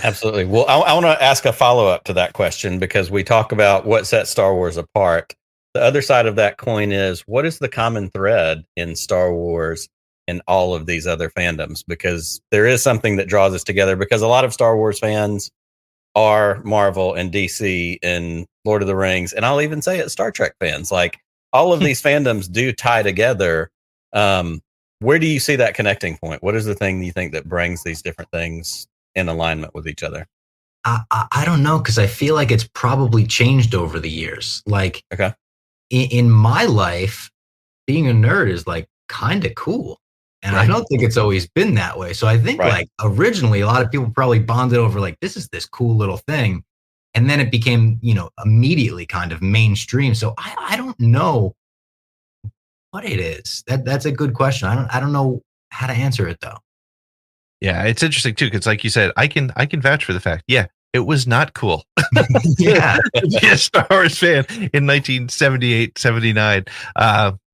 Absolutely. Well, I want to ask a follow-up to that question, because we talk about what sets Star Wars apart. The other side of that coin is, what is the common thread in Star Wars and all of these other fandoms? Because there is something that draws us together, because a lot of Star Wars fans are Marvel and DC and Lord of the Rings, and I'll even say it, Star Trek fans. Like, all of these fandoms do tie together. Where do you see that connecting point? What is the thing you think that brings these different things in alignment with each other? I don't know, because I feel like it's probably changed over the years. Like, okay, in my life, being a nerd is like kind of cool. And I don't think it's always been that way. So I think like originally a lot of people probably bonded over like, this is this cool little thing. And then it became, immediately kind of mainstream. So I don't know what it is. That's a good question. I don't know how to answer it though. Yeah, it's interesting too, because like you said, I can vouch for the fact. Yeah, it was not cool. Yeah. To be a Star Wars fan in 1978, 79.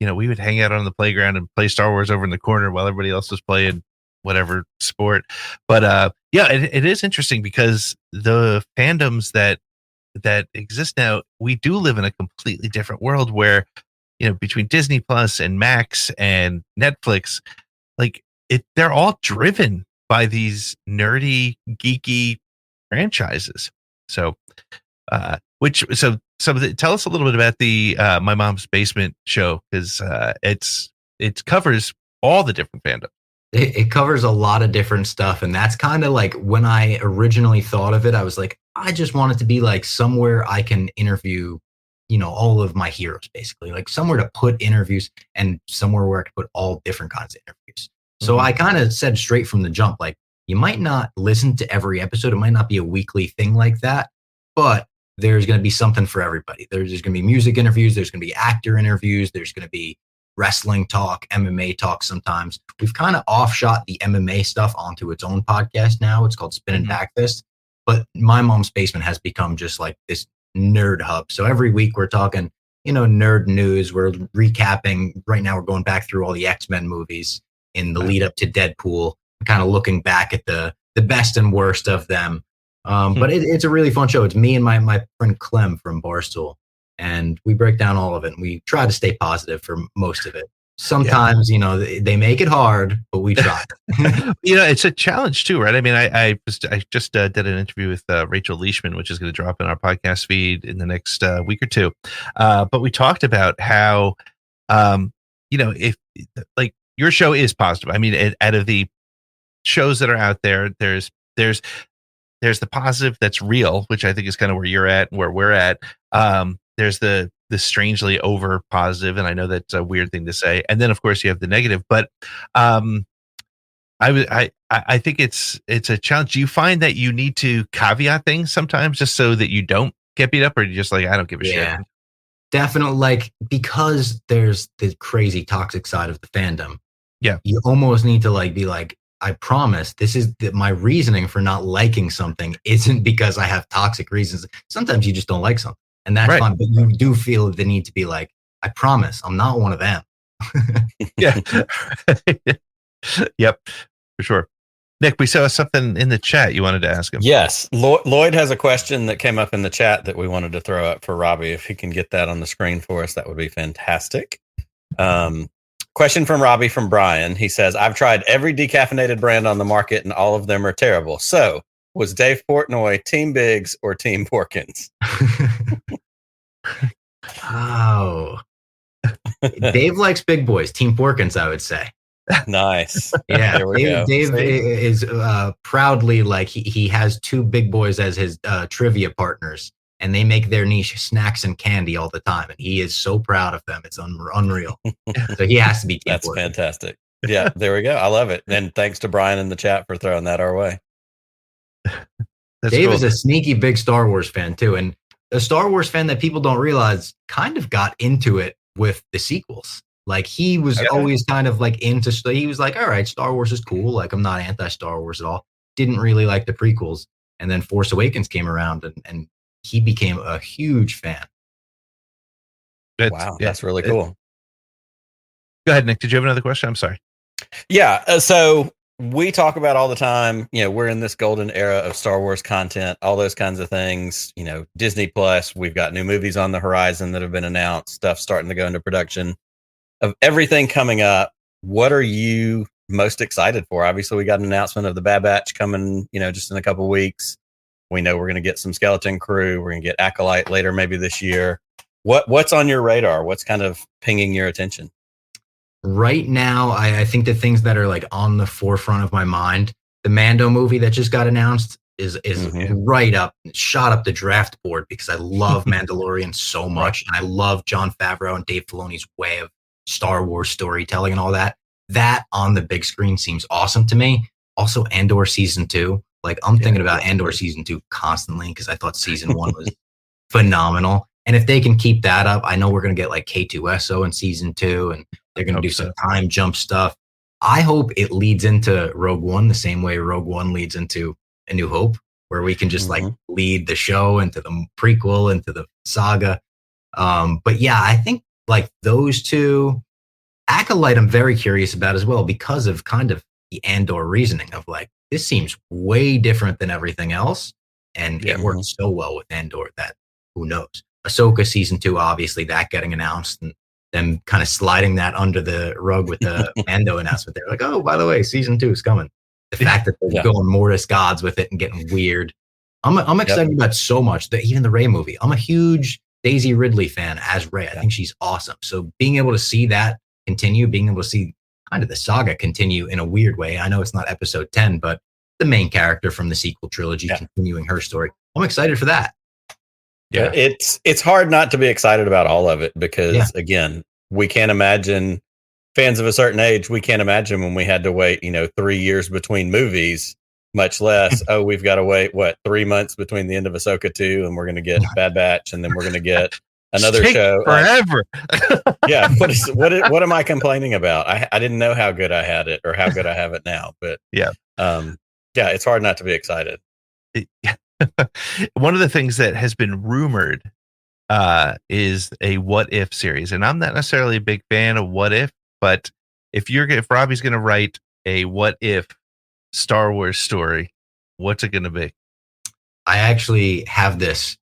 We would hang out on the playground and play Star Wars over in the corner while everybody else was playing whatever sport. But it is interesting because the fandoms that exist now, we do live in a completely different world where, between Disney Plus and Max and Netflix, like they're all driven by these nerdy, geeky franchises. So, tell us a little bit about the My Mom's Basement show, because it covers all the different fandoms. It covers a lot of different stuff. And that's kind of like when I originally thought of it, I was like, I just want it to be like somewhere I can interview, all of my heroes, basically, like somewhere to put interviews and somewhere where I could put all different kinds of interviews. So I kind of said straight from the jump, like, you might not listen to every episode. It might not be a weekly thing like that, but there's going to be something for everybody. There's going to be music interviews. There's going to be actor interviews. There's going to be wrestling talk, MMA talk sometimes. We've kind of offshot the MMA stuff onto its own podcast now. It's called Spin and Backfist. But My Mom's Basement has become just like this nerd hub. So every week we're talking, nerd news. We're recapping. Right now we're going back through all the X-Men movies in the lead up to Deadpool, kind of looking back at the best and worst of them. But it's a really fun show. It's me and my friend Clem from Barstool, and we break down all of it, and we try to stay positive for most of it. Sometimes, they make it hard, but we try. It's a challenge too, right? I mean, I just did an interview with Rachel Leishman, which is going to drop in our podcast feed in the next week or two. But we talked about how, if like your show is positive. I mean, out of the shows that are out there, there's the positive that's real, which I think is kind of where you're at and where we're at. There's the strangely over positive, and I know that's a weird thing to say. And then of course you have the negative, but I think it's a challenge. Do you find that you need to caveat things sometimes just so that you don't get beat up, or you just like, I don't give a shit? Definitely, like, because there's the crazy toxic side of the fandom. Yeah, you almost need to be like, I promise this is my reasoning for not liking something isn't because I have toxic reasons. Sometimes you just don't like something, and that's fine. But you do feel the need to be like, I promise I'm not one of them. Yeah. Yep, for sure. Nick, we saw something in the chat you wanted to ask him. Yes. Lloyd has a question that came up in the chat that we wanted to throw up for Robbie. If he can get that on the screen for us, that would be fantastic. Question from Robbie from Brian. He says, I've tried every decaffeinated brand on the market and all of them are terrible. So was Dave Portnoy Team Biggs or Team Porkins? Oh, Dave likes big boys. Team Porkins, I would say. Nice. Yeah, Dave is proudly like he has two big boys as his trivia partners, and they make their niche snacks and candy all the time, and he is so proud of them. It's unreal. So he has to be Team That's Porkins. fantastic. Yeah, there we go. I love it. And thanks to Brian in the chat for throwing that our way. Dave is a sneaky big Star Wars fan too, and a Star Wars fan that people don't realize kind of got into it with the sequels. Like he was always kind of like he was like, all right, Star Wars is cool. Like I'm not anti-Star Wars at all. Didn't really like the prequels. And then Force Awakens came around and he became a huge fan. Wow, that's really cool. Go ahead, Nick. Did you have another question? I'm sorry. Yeah. So we talk about all the time, we're in this golden era of Star Wars content, all those kinds of things, Disney Plus, we've got new movies on the horizon that have been announced, stuff starting to go into production. Of everything coming up, what are you most excited for? Obviously, we got an announcement of the Bad Batch coming, just in a couple of weeks. We know we're going to get some Skeleton Crew. We're going to get Acolyte later, maybe this year. What's on your radar? What's kind of pinging your attention? Right now, I think the things that are like on the forefront of my mind, the Mando movie that just got announced is right up, shot up the draft board because I love Mandalorian so much. And I love Jon Favreau and Dave Filoni's way of Star Wars storytelling and all that. That on the big screen seems awesome to me. Also, Andor season 2. Like I'm thinking about Andor season 2 constantly because I thought season 1 was phenomenal. And if they can keep that up, I know we're going to get like K2SO in season 2 and they're going to do some time jump stuff. I hope it leads into Rogue One the same way Rogue One leads into A New Hope, where we can just like lead the show into the prequel, into the saga. But yeah, I think like those two. Acolyte, I'm very curious about as well because of kind of the Andor reasoning of like, this seems way different than everything else. And it worked so well with Andor that who knows. Ahsoka season 2, obviously that getting announced and them kind of sliding that under the rug with the Mando announcement. They're like, oh, by the way, season 2 is coming. The fact that they're going Mortis gods with it and getting weird. I'm excited about so much that even the Rey movie. I'm a huge Daisy Ridley fan as Rey. I think she's awesome. So being able to see that continue, being able to see kind of the saga continue in a weird way. I know it's not episode 10, but the main character from the sequel trilogy continuing her story. I'm excited for that. Yeah, it's hard not to be excited about all of it because again, we can't imagine fans of a certain age. We can't imagine when we had to wait, 3 years between movies, much less, we've got to wait 3 months between the end of Ahsoka 2 and we're going to get Bad Batch and then we're going to get another show forever. What am I complaining about? I didn't know how good I had it or how good I have it now, but it's hard not to be excited. One of the things that has been rumored is a What If series, and I'm not necessarily a big fan of What If, but if Robbie's going to write a What If Star Wars story, what's it going to be? I actually have this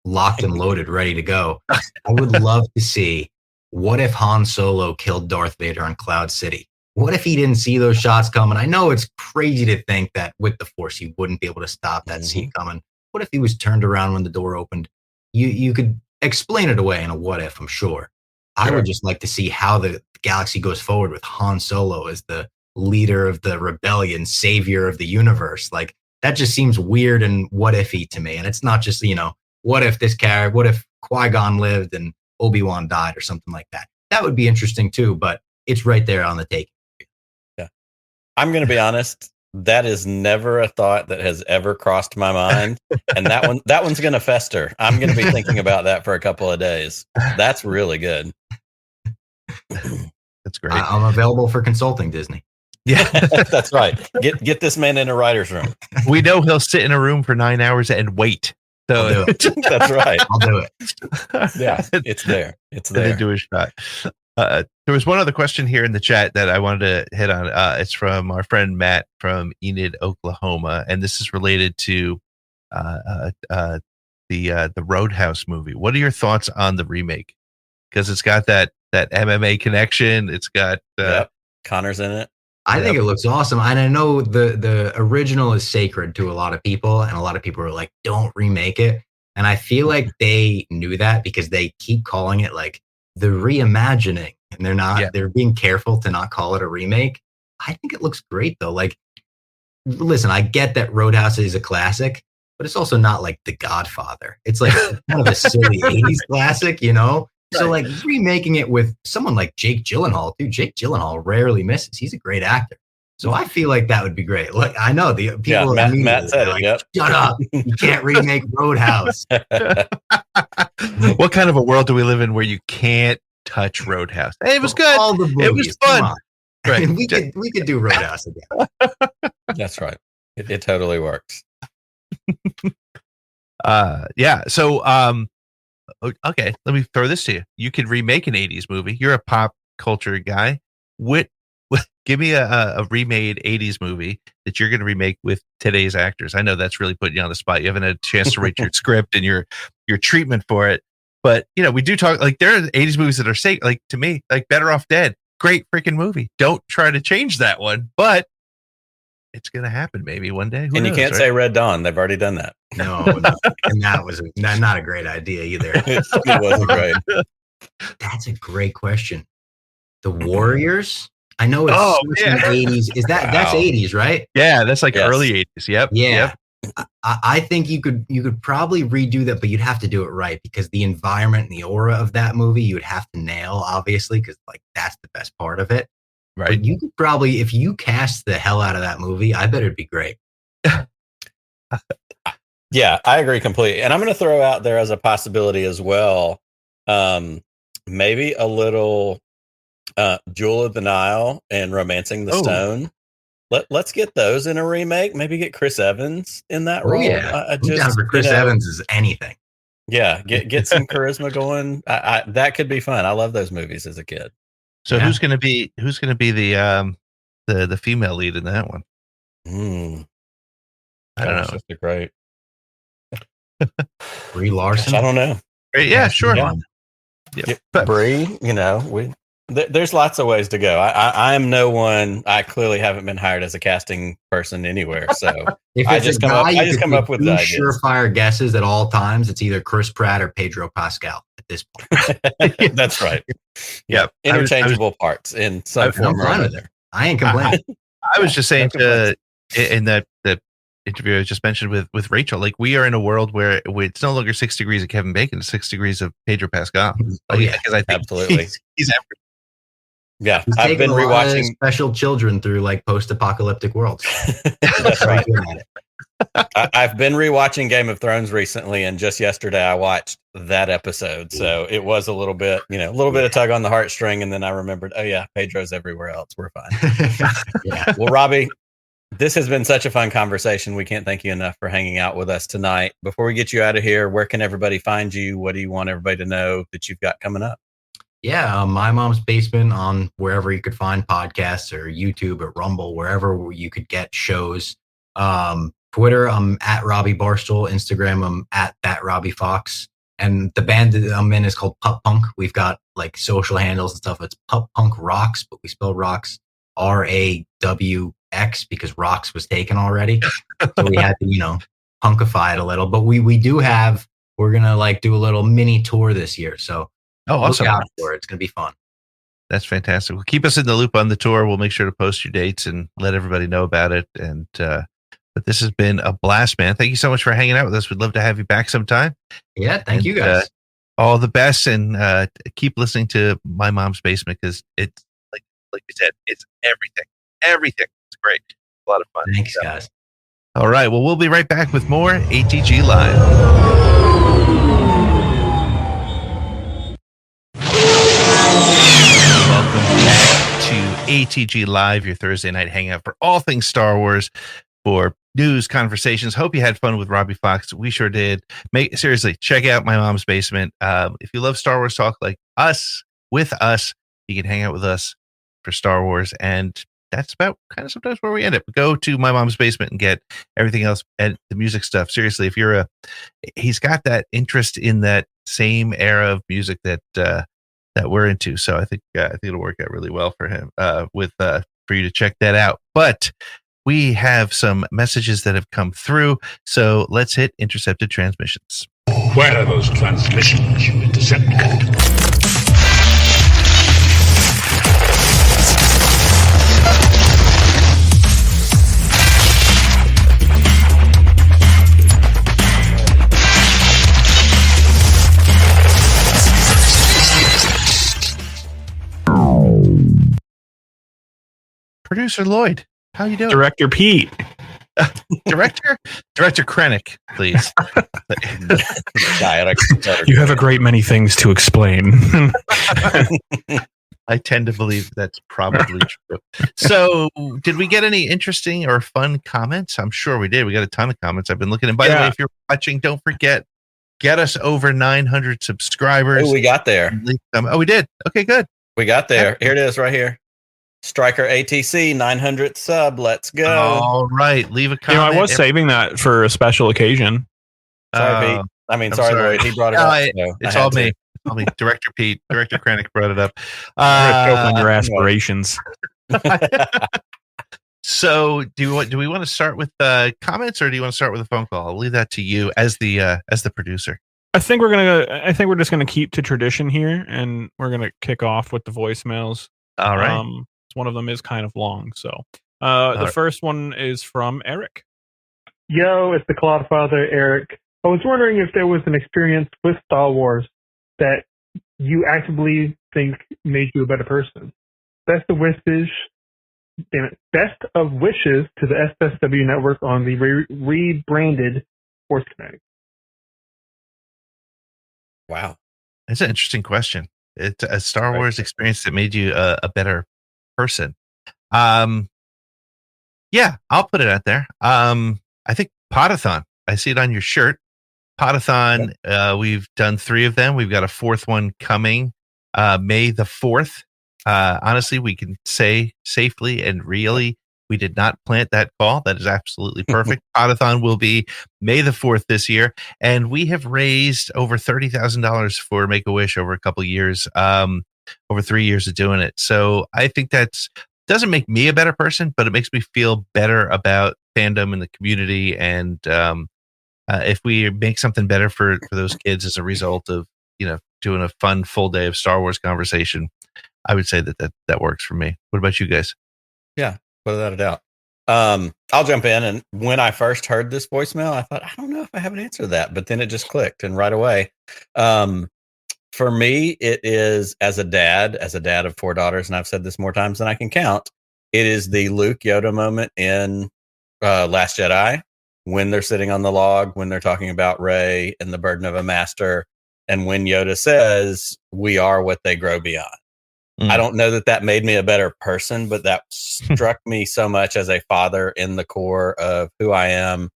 locked and loaded, ready to go. I would love to see what if Han Solo killed Darth Vader on Cloud City? What if he didn't see those shots coming? I know it's crazy to think that with the Force, he wouldn't be able to stop that scene coming. What if he was turned around when the door opened? You could explain it away in a what if, I'm sure. I would just like to see how the galaxy goes forward with Han Solo as the leader of the rebellion, savior of the universe. Like that just seems weird and what if-y to me. And it's not just, what if this character, what if Qui-Gon lived and Obi-Wan died or something like that? That would be interesting too, but it's right there on the take. Yeah. I'm going to be honest. That is never a thought that has ever crossed my mind. And that one's going to fester. I'm going to be thinking about that for a couple of days. That's really good. That's great. I'm available for consulting, Disney. Yeah, that's right. Get this man in a writer's room. We know he'll sit in a room for 9 hours and wait. So that's right. I'll do it. Yeah, it's there. It's there. And do a shot. There was one other question here in the chat that I wanted to hit on. It's from our friend Matt from Enid, Oklahoma, and this is related to the Roadhouse movie. What are your thoughts on the remake? Because it's got that MMA connection. It's got Connor's in it. I think it looks awesome. And I know the original is sacred to a lot of people, and a lot of people are like, don't remake it. And I feel like they knew that because they keep calling it like the reimagining, and they're being careful to not call it a remake. I think it looks great though. Like, listen, I get that Roadhouse is a classic, but it's also not like The Godfather. It's like kind of a silly 80s classic, Right. So like remaking it with someone like Jake Gyllenhaal, too. Jake Gyllenhaal rarely misses. He's a great actor. So I feel like that would be great. Like I know the people. Matt said like, it. Shut up! You can't remake Roadhouse. What kind of a world do we live in where you can't touch Roadhouse? Hey, it was good. All the movies, it was fun. Right. we could do Roadhouse again. That's right. It totally works. Yeah. So okay, let me throw this to you. You could remake an 80s movie. You're a pop culture guy. Give me a remade 80s movie that you're going to remake with today's actors. I know that's really putting you on the spot. You haven't had a chance to write your script and your treatment for it. But, we do talk, like, there are 80s movies that are safe. Like, to me, like Better Off Dead. Great freaking movie. Don't try to change that one. But it's going to happen maybe one day. Who knows, you can't say Red Dawn. They've already done that. No. And that was not a great idea either. It wasn't great. That's a great question. The Warriors? I know it's in the 80s. Is that's 80s, right? Yeah, that's like early 80s. Yep. Yeah. Yep. I think you could probably redo that, but you'd have to do it right because the environment and the aura of that movie you would have to nail, obviously, because like that's the best part of it. Right. But you could probably, if you cast the hell out of that movie, I bet it'd be great. Yeah, I agree completely. And I'm going to throw out there as a possibility as well, maybe a little Jewel of the Nile and Romancing the Stone. Let's get those in a remake. Maybe get Chris Evans in that role. Yeah. Down for Chris Evans is anything. Yeah, get some charisma going. That could be fun. I love those movies as a kid. So who's going to be the female lead in that one? I don't know. That's great. Brie Larson. I don't know. Yeah, sure. Yeah. Brie, there's lots of ways to go. I am no one. I clearly haven't been hired as a casting person anywhere. So I just come up with the ideas. Surefire guesses at all times. It's either Chris Pratt or Pedro Pascal at this point. That's right. Yeah, interchangeable parts in some form or another. I ain't complaining. I was just saying in that interview I just mentioned with Rachel, like we are in a world where it's no longer 6 degrees of Kevin Bacon, it's 6 degrees of Pedro Pascal. Because I think absolutely he's everything. Yeah, I've been rewatching special children through like post-apocalyptic worlds. That's right. I've been rewatching Game of Thrones recently, and just yesterday I watched that episode. So it was a little bit, bit of tug on the heartstring, and then I remembered, oh yeah, Pedro's everywhere else. We're fine. Yeah. Well, Robbie, this has been such a fun conversation. We can't thank you enough for hanging out with us tonight. Before we get you out of here, where can everybody find you? What do you want everybody to know that you've got coming up? Yeah, My Mom's Basement on wherever you could find podcasts, or YouTube or Rumble, wherever you could get shows. Twitter, I'm at Robbie Barstool. Instagram, I'm at that Robbie Fox. And the band that I'm in is called Pup Punk. We've got like social handles and stuff. It's Pup Punk Rocks, but we spell rocks RAWX because rocks was taken already. So we had to, punkify it a little. But we're gonna like do a little mini tour this year. So awesome. Look out for it. It's gonna be fun. That's fantastic. Well, keep us in the loop on the tour. We'll make sure to post your dates and let everybody know about it. And but this has been a blast, man. Thank you so much for hanging out with us. We'd love to have you back sometime. Yeah, thank you guys. All the best, and keep listening to My Mom's Basement because it's like you said, it's everything. Everything. It's great. A lot of fun. Thanks, guys. All right. Well, we'll be right back with more ATG Live. Welcome back to ATG Live, your Thursday night hangout for all things Star Wars, for news, conversations. Hope you had fun with Robbie Fox. We sure did. Seriously, check out My Mom's Basement. If you love Star Wars talk like us, with us, you can hang out with us for Star Wars. And that's about kind of sometimes where we end up. Go to My Mom's Basement and get everything else and the music stuff. Seriously, if he's got that interest in that same era of music that we're into. So I think it'll work out really well for him for you to check that out. But we have some messages that have come through. So let's hit intercepted transmissions. Where are those transmissions you intercepted? Producer Lloyd, how you doing? Director Pete. Director Krennic, please. You have a great many things to explain. I tend to believe that's probably true. So, did we get any interesting or fun comments? I'm sure we did. We got a ton of comments. I've been looking. And by the way, if you're watching, don't forget, get us over 900 subscribers. Oh, we got there. Oh, we did. Okay, good. We got there. Here it is right here. Striker ATC 900th sub. Let's go. All right. Leave a comment. I was saving that for a special occasion. Sorry, Pete. Sorry, Lloyd. He brought it up. It's all me. Director Pete. Director Krennic brought it up. On your aspirations. So do we want to start with comments, or do you want to start with a phone call? I'll leave that to you as the producer. I think we're just gonna keep to tradition here, and we're gonna kick off with the voicemails. All right. One of them is kind of long, so the first one is from Eric. Yo, it's the Cloudfather, Eric. I was wondering if there was an experience with Star Wars that you actively think made you a better person. Best of wishes, best of wishes to the SSW network on the rebranded Sports Connect. Wow. That's an interesting question. It's a Star Right. Wars experience that made you a better person. Yeah, I'll put it out there. I think Podathon. I see it on your shirt. Podathon. We've done 3 of them. We've got a 4th one coming May the 4th. Honestly, we can say safely and really we did not plant that call. That is absolutely perfect. Podathon will be May the 4th this year. And we have raised over $30,000 for Make-A-Wish over a couple of years, over 3 years of doing it. So I think that's doesn't make me a better person, but it makes me feel better about fandom and the community. And if we make something better for those kids as a result of, doing a fun full day of Star Wars conversation, I would say that works for me. What about you guys? Yeah, without a doubt. I'll jump in. And when I first heard this voicemail, I thought, I don't know if I have an answer to that, but then it just clicked. And right away, for me, it is as a dad of 4 daughters, and I've said this more times than I can count, it is the Luke Yoda moment in Last Jedi when they're sitting on the log, when they're talking about Rey and the burden of a master, and when Yoda says, "We are what they grow beyond." I don't know that made me a better person, but that struck me so much as a father in the core of who I am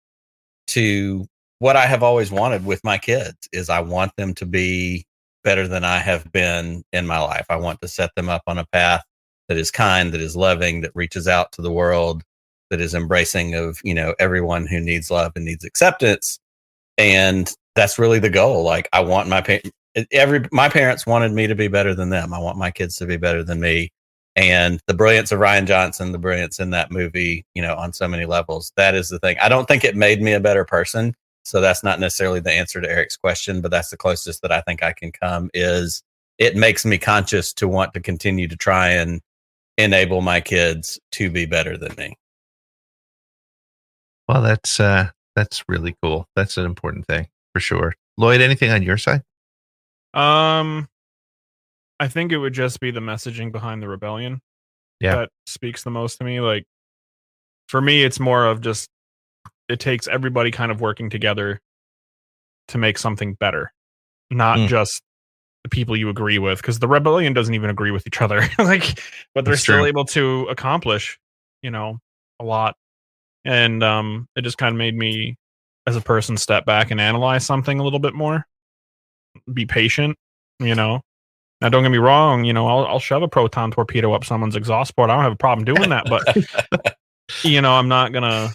to what I have always wanted with my kids is I want them to be better than I have been in my life. I want to set them up on a path that is kind, that is loving, that reaches out to the world, that is embracing of, everyone who needs love and needs acceptance. And that's really the goal. Like I want my parents wanted me to be better than them. I want my kids to be better than me. And the brilliance of Rian Johnson, the brilliance in that movie, on so many levels, that is the thing. I don't think it made me a better person. So that's not necessarily the answer to Eric's question, but that's the closest that I think I can come is it makes me conscious to want to continue to try and enable my kids to be better than me. Well, that's really cool. That's an important thing for sure. Lloyd, anything on your side? I think it would just be the messaging behind the rebellion. Yeah. That speaks the most to me. Like for me, it's more of just it takes everybody kind of working together to make something better, not just the people you agree with, because the rebellion doesn't even agree with each other. Like, but they're still able to accomplish, a lot. And it just kind of made me, as a person, step back and analyze something a little bit more. Be patient, Now, don't get me wrong, I'll shove a proton torpedo up someone's exhaust port. I don't have a problem doing that, but I'm not gonna.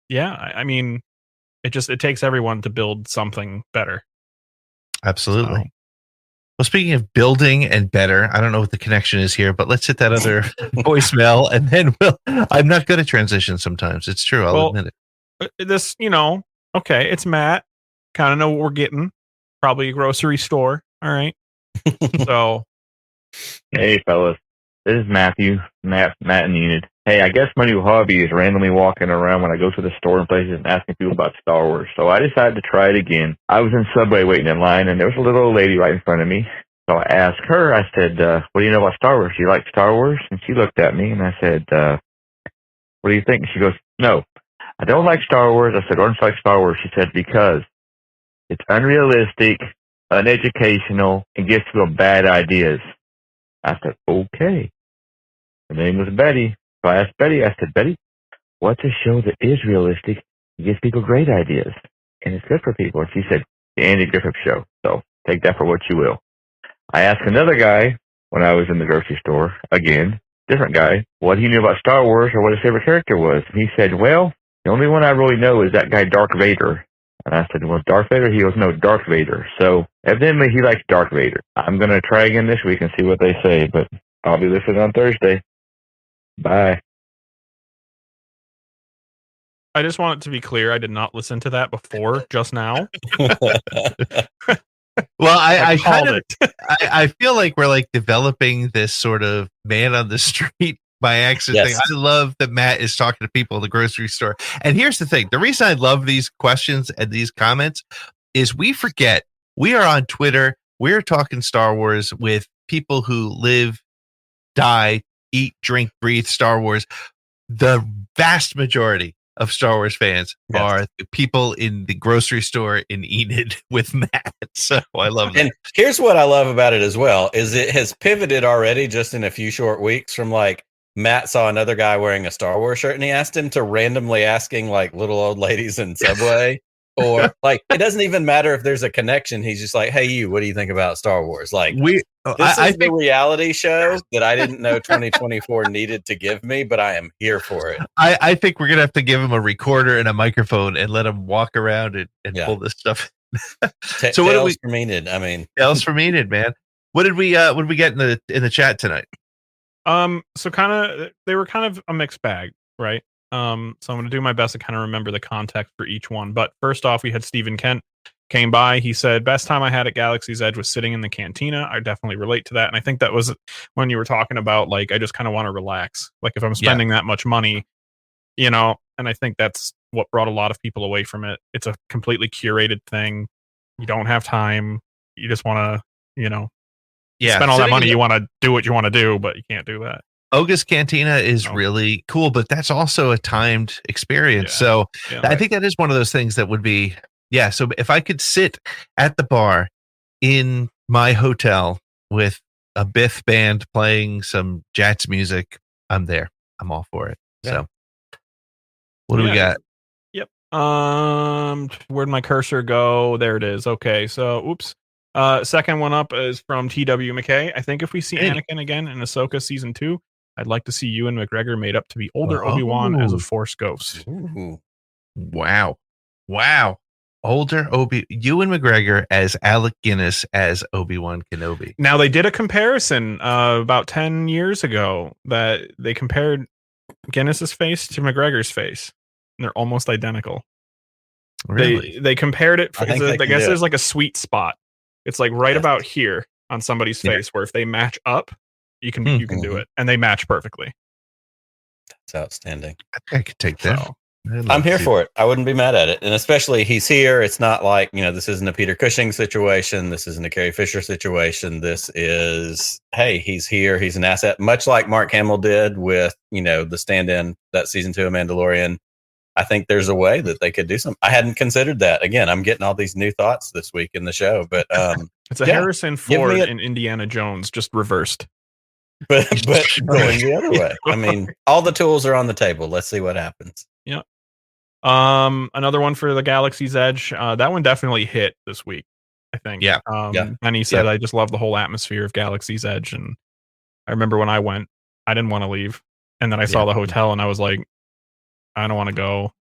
Yeah, I mean, it takes everyone to build something better. Absolutely. So. Well, speaking of building and better, I don't know what the connection is here, but let's hit that other voicemail, and then I'm not good at transition sometimes. It's true. I'll admit it. This, okay, it's Matt. Kind of know what we're getting. Probably a grocery store. All right. So. Hey, fellas. This is Matthew, Matt and Enid. Hey, I guess my new hobby is randomly walking around when I go to the store and places and asking people about Star Wars. So I decided to try it again. I was in Subway waiting in line, and there was a little old lady right in front of me. So I asked her, I said, what do you know about Star Wars? Do you like Star Wars? And she looked at me, and I said, what do you think? And she goes, no, I don't like Star Wars. I said, why don't you like Star Wars? She said, because it's unrealistic, uneducational, and gives people bad ideas. I said, okay. Her name was Betty. So I asked Betty, I said, Betty, what's a show that is realistic and gives people great ideas and it's good for people? And she said, the Andy Griffith Show. So take that for what you will. I asked another guy when I was in the grocery store, again, different guy, what he knew about Star Wars or what his favorite character was. And he said, well, the only one I really know is that guy Darth Vader. And I said, well, Darth Vader? He goes, no, Darth Vader. So evidently he likes Darth Vader. I'm going to try again this week and see what they say, but I'll be listening on Thursday. Bye. I just want it to be clear, I did not listen to that before just now. Well, I called it. I feel like we're like developing this sort of man on the street by accident thing. I love that Matt is talking to people in the grocery store. And here's the thing. The reason I love these questions and these comments is we forget we are on Twitter. We're talking Star Wars with people who live, die, eat, drink, breathe Star Wars. The vast majority of Star Wars fans are the people in the grocery store in Enid with Matt. So I love that. And here's what I love about it as well, is it has pivoted already just in a few short weeks from like Matt saw another guy wearing a Star Wars shirt and he asked him to randomly asking like little old ladies in Subway or like, it doesn't even matter if there's a connection. He's just like, hey, you, what do you think about Star Wars? Like this is the reality show that I didn't know 2024 needed to give me, but I am here for it. I think we're going to have to give him a recorder and a microphone and let him walk around and pull this stuff. So what else from Enid? I mean, tales from Enid, man. What did we get in the chat tonight? So they were kind of a mixed bag, right? So I'm going to do my best to kind of remember the context for each one. But first off, we had Stephen Kent came by. He said, best time I had at Galaxy's Edge was sitting in the cantina. I definitely relate to that. And I think that was when you were talking about, like, I just kind of want to relax. Like if I'm spending that much money, and I think that's what brought a lot of people away from it. It's a completely curated thing. You don't have time. You just want to, spend all that money. You want to do what you want to do, but you can't do that. Oga's Cantina is really cool, but that's also a timed experience. So I think that is one of those things that would be, so if I could sit at the bar in my hotel with a Biff band playing some Jats music, I'm there. I'm all for it. So what do we got? Yep. Where'd my cursor go? There it is. Okay. So, oops. Second one up is from TW McKay. I think if we see Anakin again in Ahsoka season 2, I'd like to see Ewan McGregor made up to be older Obi-Wan as a Force ghost. Ooh. Wow. Older Ewan McGregor as Alec Guinness as Obi-Wan Kenobi. Now they did a comparison about 10 years ago that they compared Guinness's face to McGregor's face. And they're almost identical. Really? They compared it. I guess there's like a sweet spot. It's like right about here on somebody's face, where if they match up, you can do it, and they match perfectly. That's outstanding. I could take that. So, I'm here for it. I wouldn't be mad at it, and especially he's here. It's not like this isn't a Peter Cushing situation. This isn't a Carrie Fisher situation. This is he's here. He's an asset, much like Mark Hamill did with the stand-in that season 2 of Mandalorian. I think there's a way that they could do something. I hadn't considered that. Again, I'm getting all these new thoughts this week in the show, but it's a Harrison Ford and Indiana Jones just reversed. But going the other way. I mean, all the tools are on the table. Let's see what happens. Yeah. Another one for the Galaxy's Edge. That one definitely hit this week, I think. Yeah. And he said, I just love the whole atmosphere of Galaxy's Edge. And I remember when I went, I didn't want to leave. And then I saw the hotel and I was like, I don't want to go.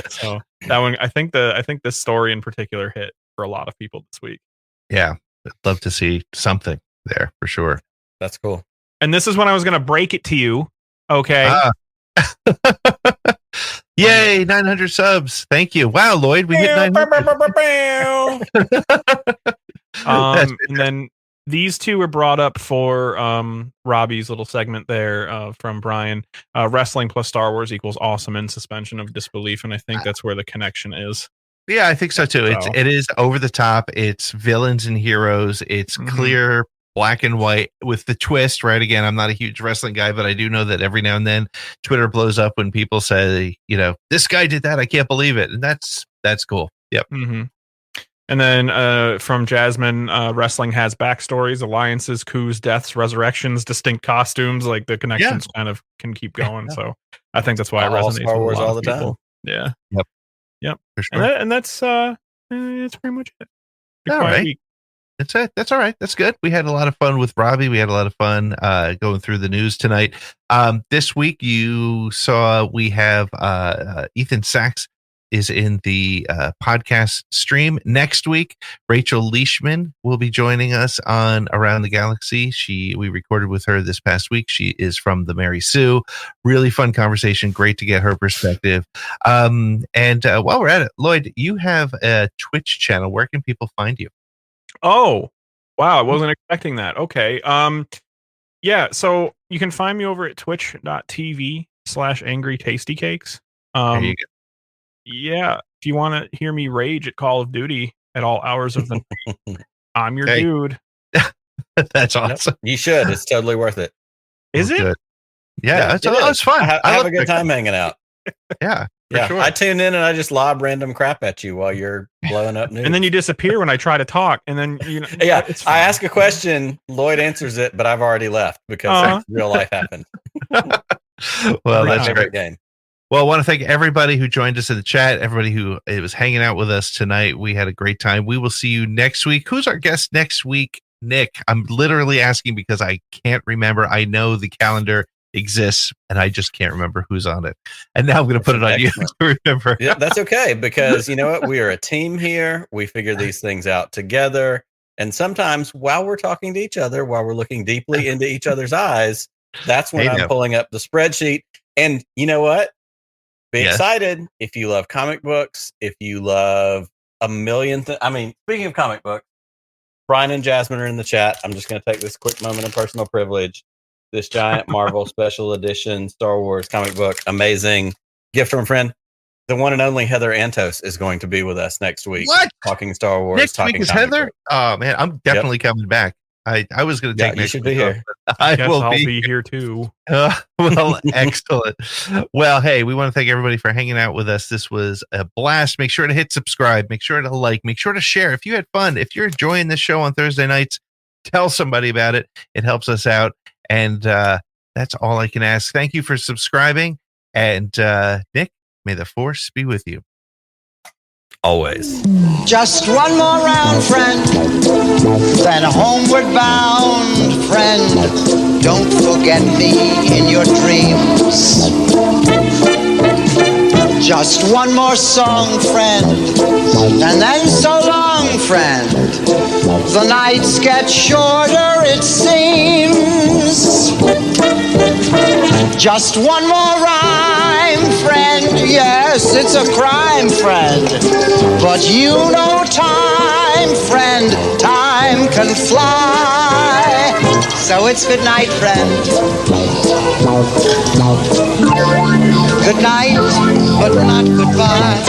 So that one, I think this story in particular hit for a lot of people this week. Yeah. I'd love to see something there for sure. That's cool. And this is when I was going to break it to you. Okay. Yay, 900 subs. Thank you. Wow, Lloyd, we hit 900. And then these two were brought up for Robbie's little segment there from Brian. Wrestling plus Star Wars equals awesome and suspension of disbelief. And I think that's where the connection is. Yeah, I think so too. It is over the top. It's villains and heroes. It's clear, black and white with the twist, right? Again, I'm not a huge wrestling guy, but I do know that every now and then Twitter blows up when people say, this guy did that. I can't believe it. And that's cool. Yep. Mm-hmm. And then from Jasmine, wrestling has backstories, alliances, coups, deaths, resurrections, distinct costumes. Like the connections kind of can keep going. So I think that's why it resonates Star Wars with a lot all of the people. time. Yeah. Yep. For sure. And that's pretty much it. All right. That's it. That's all right. That's good. We had a lot of fun with Robbie. We had a lot of fun going through the news tonight. This week, you saw we have Ethan Sachs is in the podcast stream. Next week, Rachel Leishman will be joining us on Around the Galaxy. We recorded with her this past week. She is from the Mary Sue. Really fun conversation. Great to get her perspective. And while we're at it, Lloyd, you have a Twitch channel. Where can people find you? Oh, wow. I wasn't expecting that. Okay. Yeah. So you can find me over at twitch.tv/angrytastycakes. There you go. Yeah. If you want to hear me rage at Call of Duty at all hours of the night, I'm your dude. That's awesome. You should. It's totally worth it. Is it? Good. Yeah, it is. it's fun. I have love a good it. time hanging out. Yeah, for Yeah, sure. I tune in and I just lob random crap at you while you're blowing up news. And then you disappear when I try to talk, and then yeah, it's I fine. ask a question, Lloyd answers it, but I've already left because real life happened. Well, My that's favorite great. game. Well, I want to thank everybody who joined us in the chat, everybody who was hanging out with us tonight. We had a great time. We will see you next week. Who's our guest next week, Nick? I'm literally asking because I can't remember. I know the calendar exists, and I just can't remember who's on it. And now I'm going to put it on Excellent. you to remember. Yeah, that's okay because you know what? We are a team here. We figure these things out together. And sometimes while we're talking to each other, while we're looking deeply into each other's eyes, that's when I'm pulling up the spreadsheet. And you know what? Be excited if you love comic books, if you love a million things. I mean, speaking of comic books, Brian and Jasmine are in the chat. I'm just going to take this quick moment of personal privilege. This giant Marvel special edition Star Wars comic book, amazing gift from a friend. The one and only Heather Antos is going to be with us next week. What? Talking Star Wars. Next talking week is comic Heather? books. Oh, man, I'm definitely coming back. I was going to take you next should week be off, here. but I Guess will I'll be be here too. Well, excellent. Well, hey, we want to thank everybody for hanging out with us. This was a blast. Make sure to hit subscribe. Make sure to like. Make sure to share. If you had fun, if you're enjoying this show on Thursday nights, tell somebody about it. It helps us out. And that's all I can ask. Thank you for subscribing. And Nick, may the force be with you. Always. Just one more round, friend, then homeward bound, friend. Don't forget me in your dreams. Just one more song, friend, and then so long, friend. The nights get shorter, it seems. Just one more rhyme, friend. Yes, it's a crime, friend. But you know time, friend. Time can fly. So it's good night, friend. Good night, but not goodbye.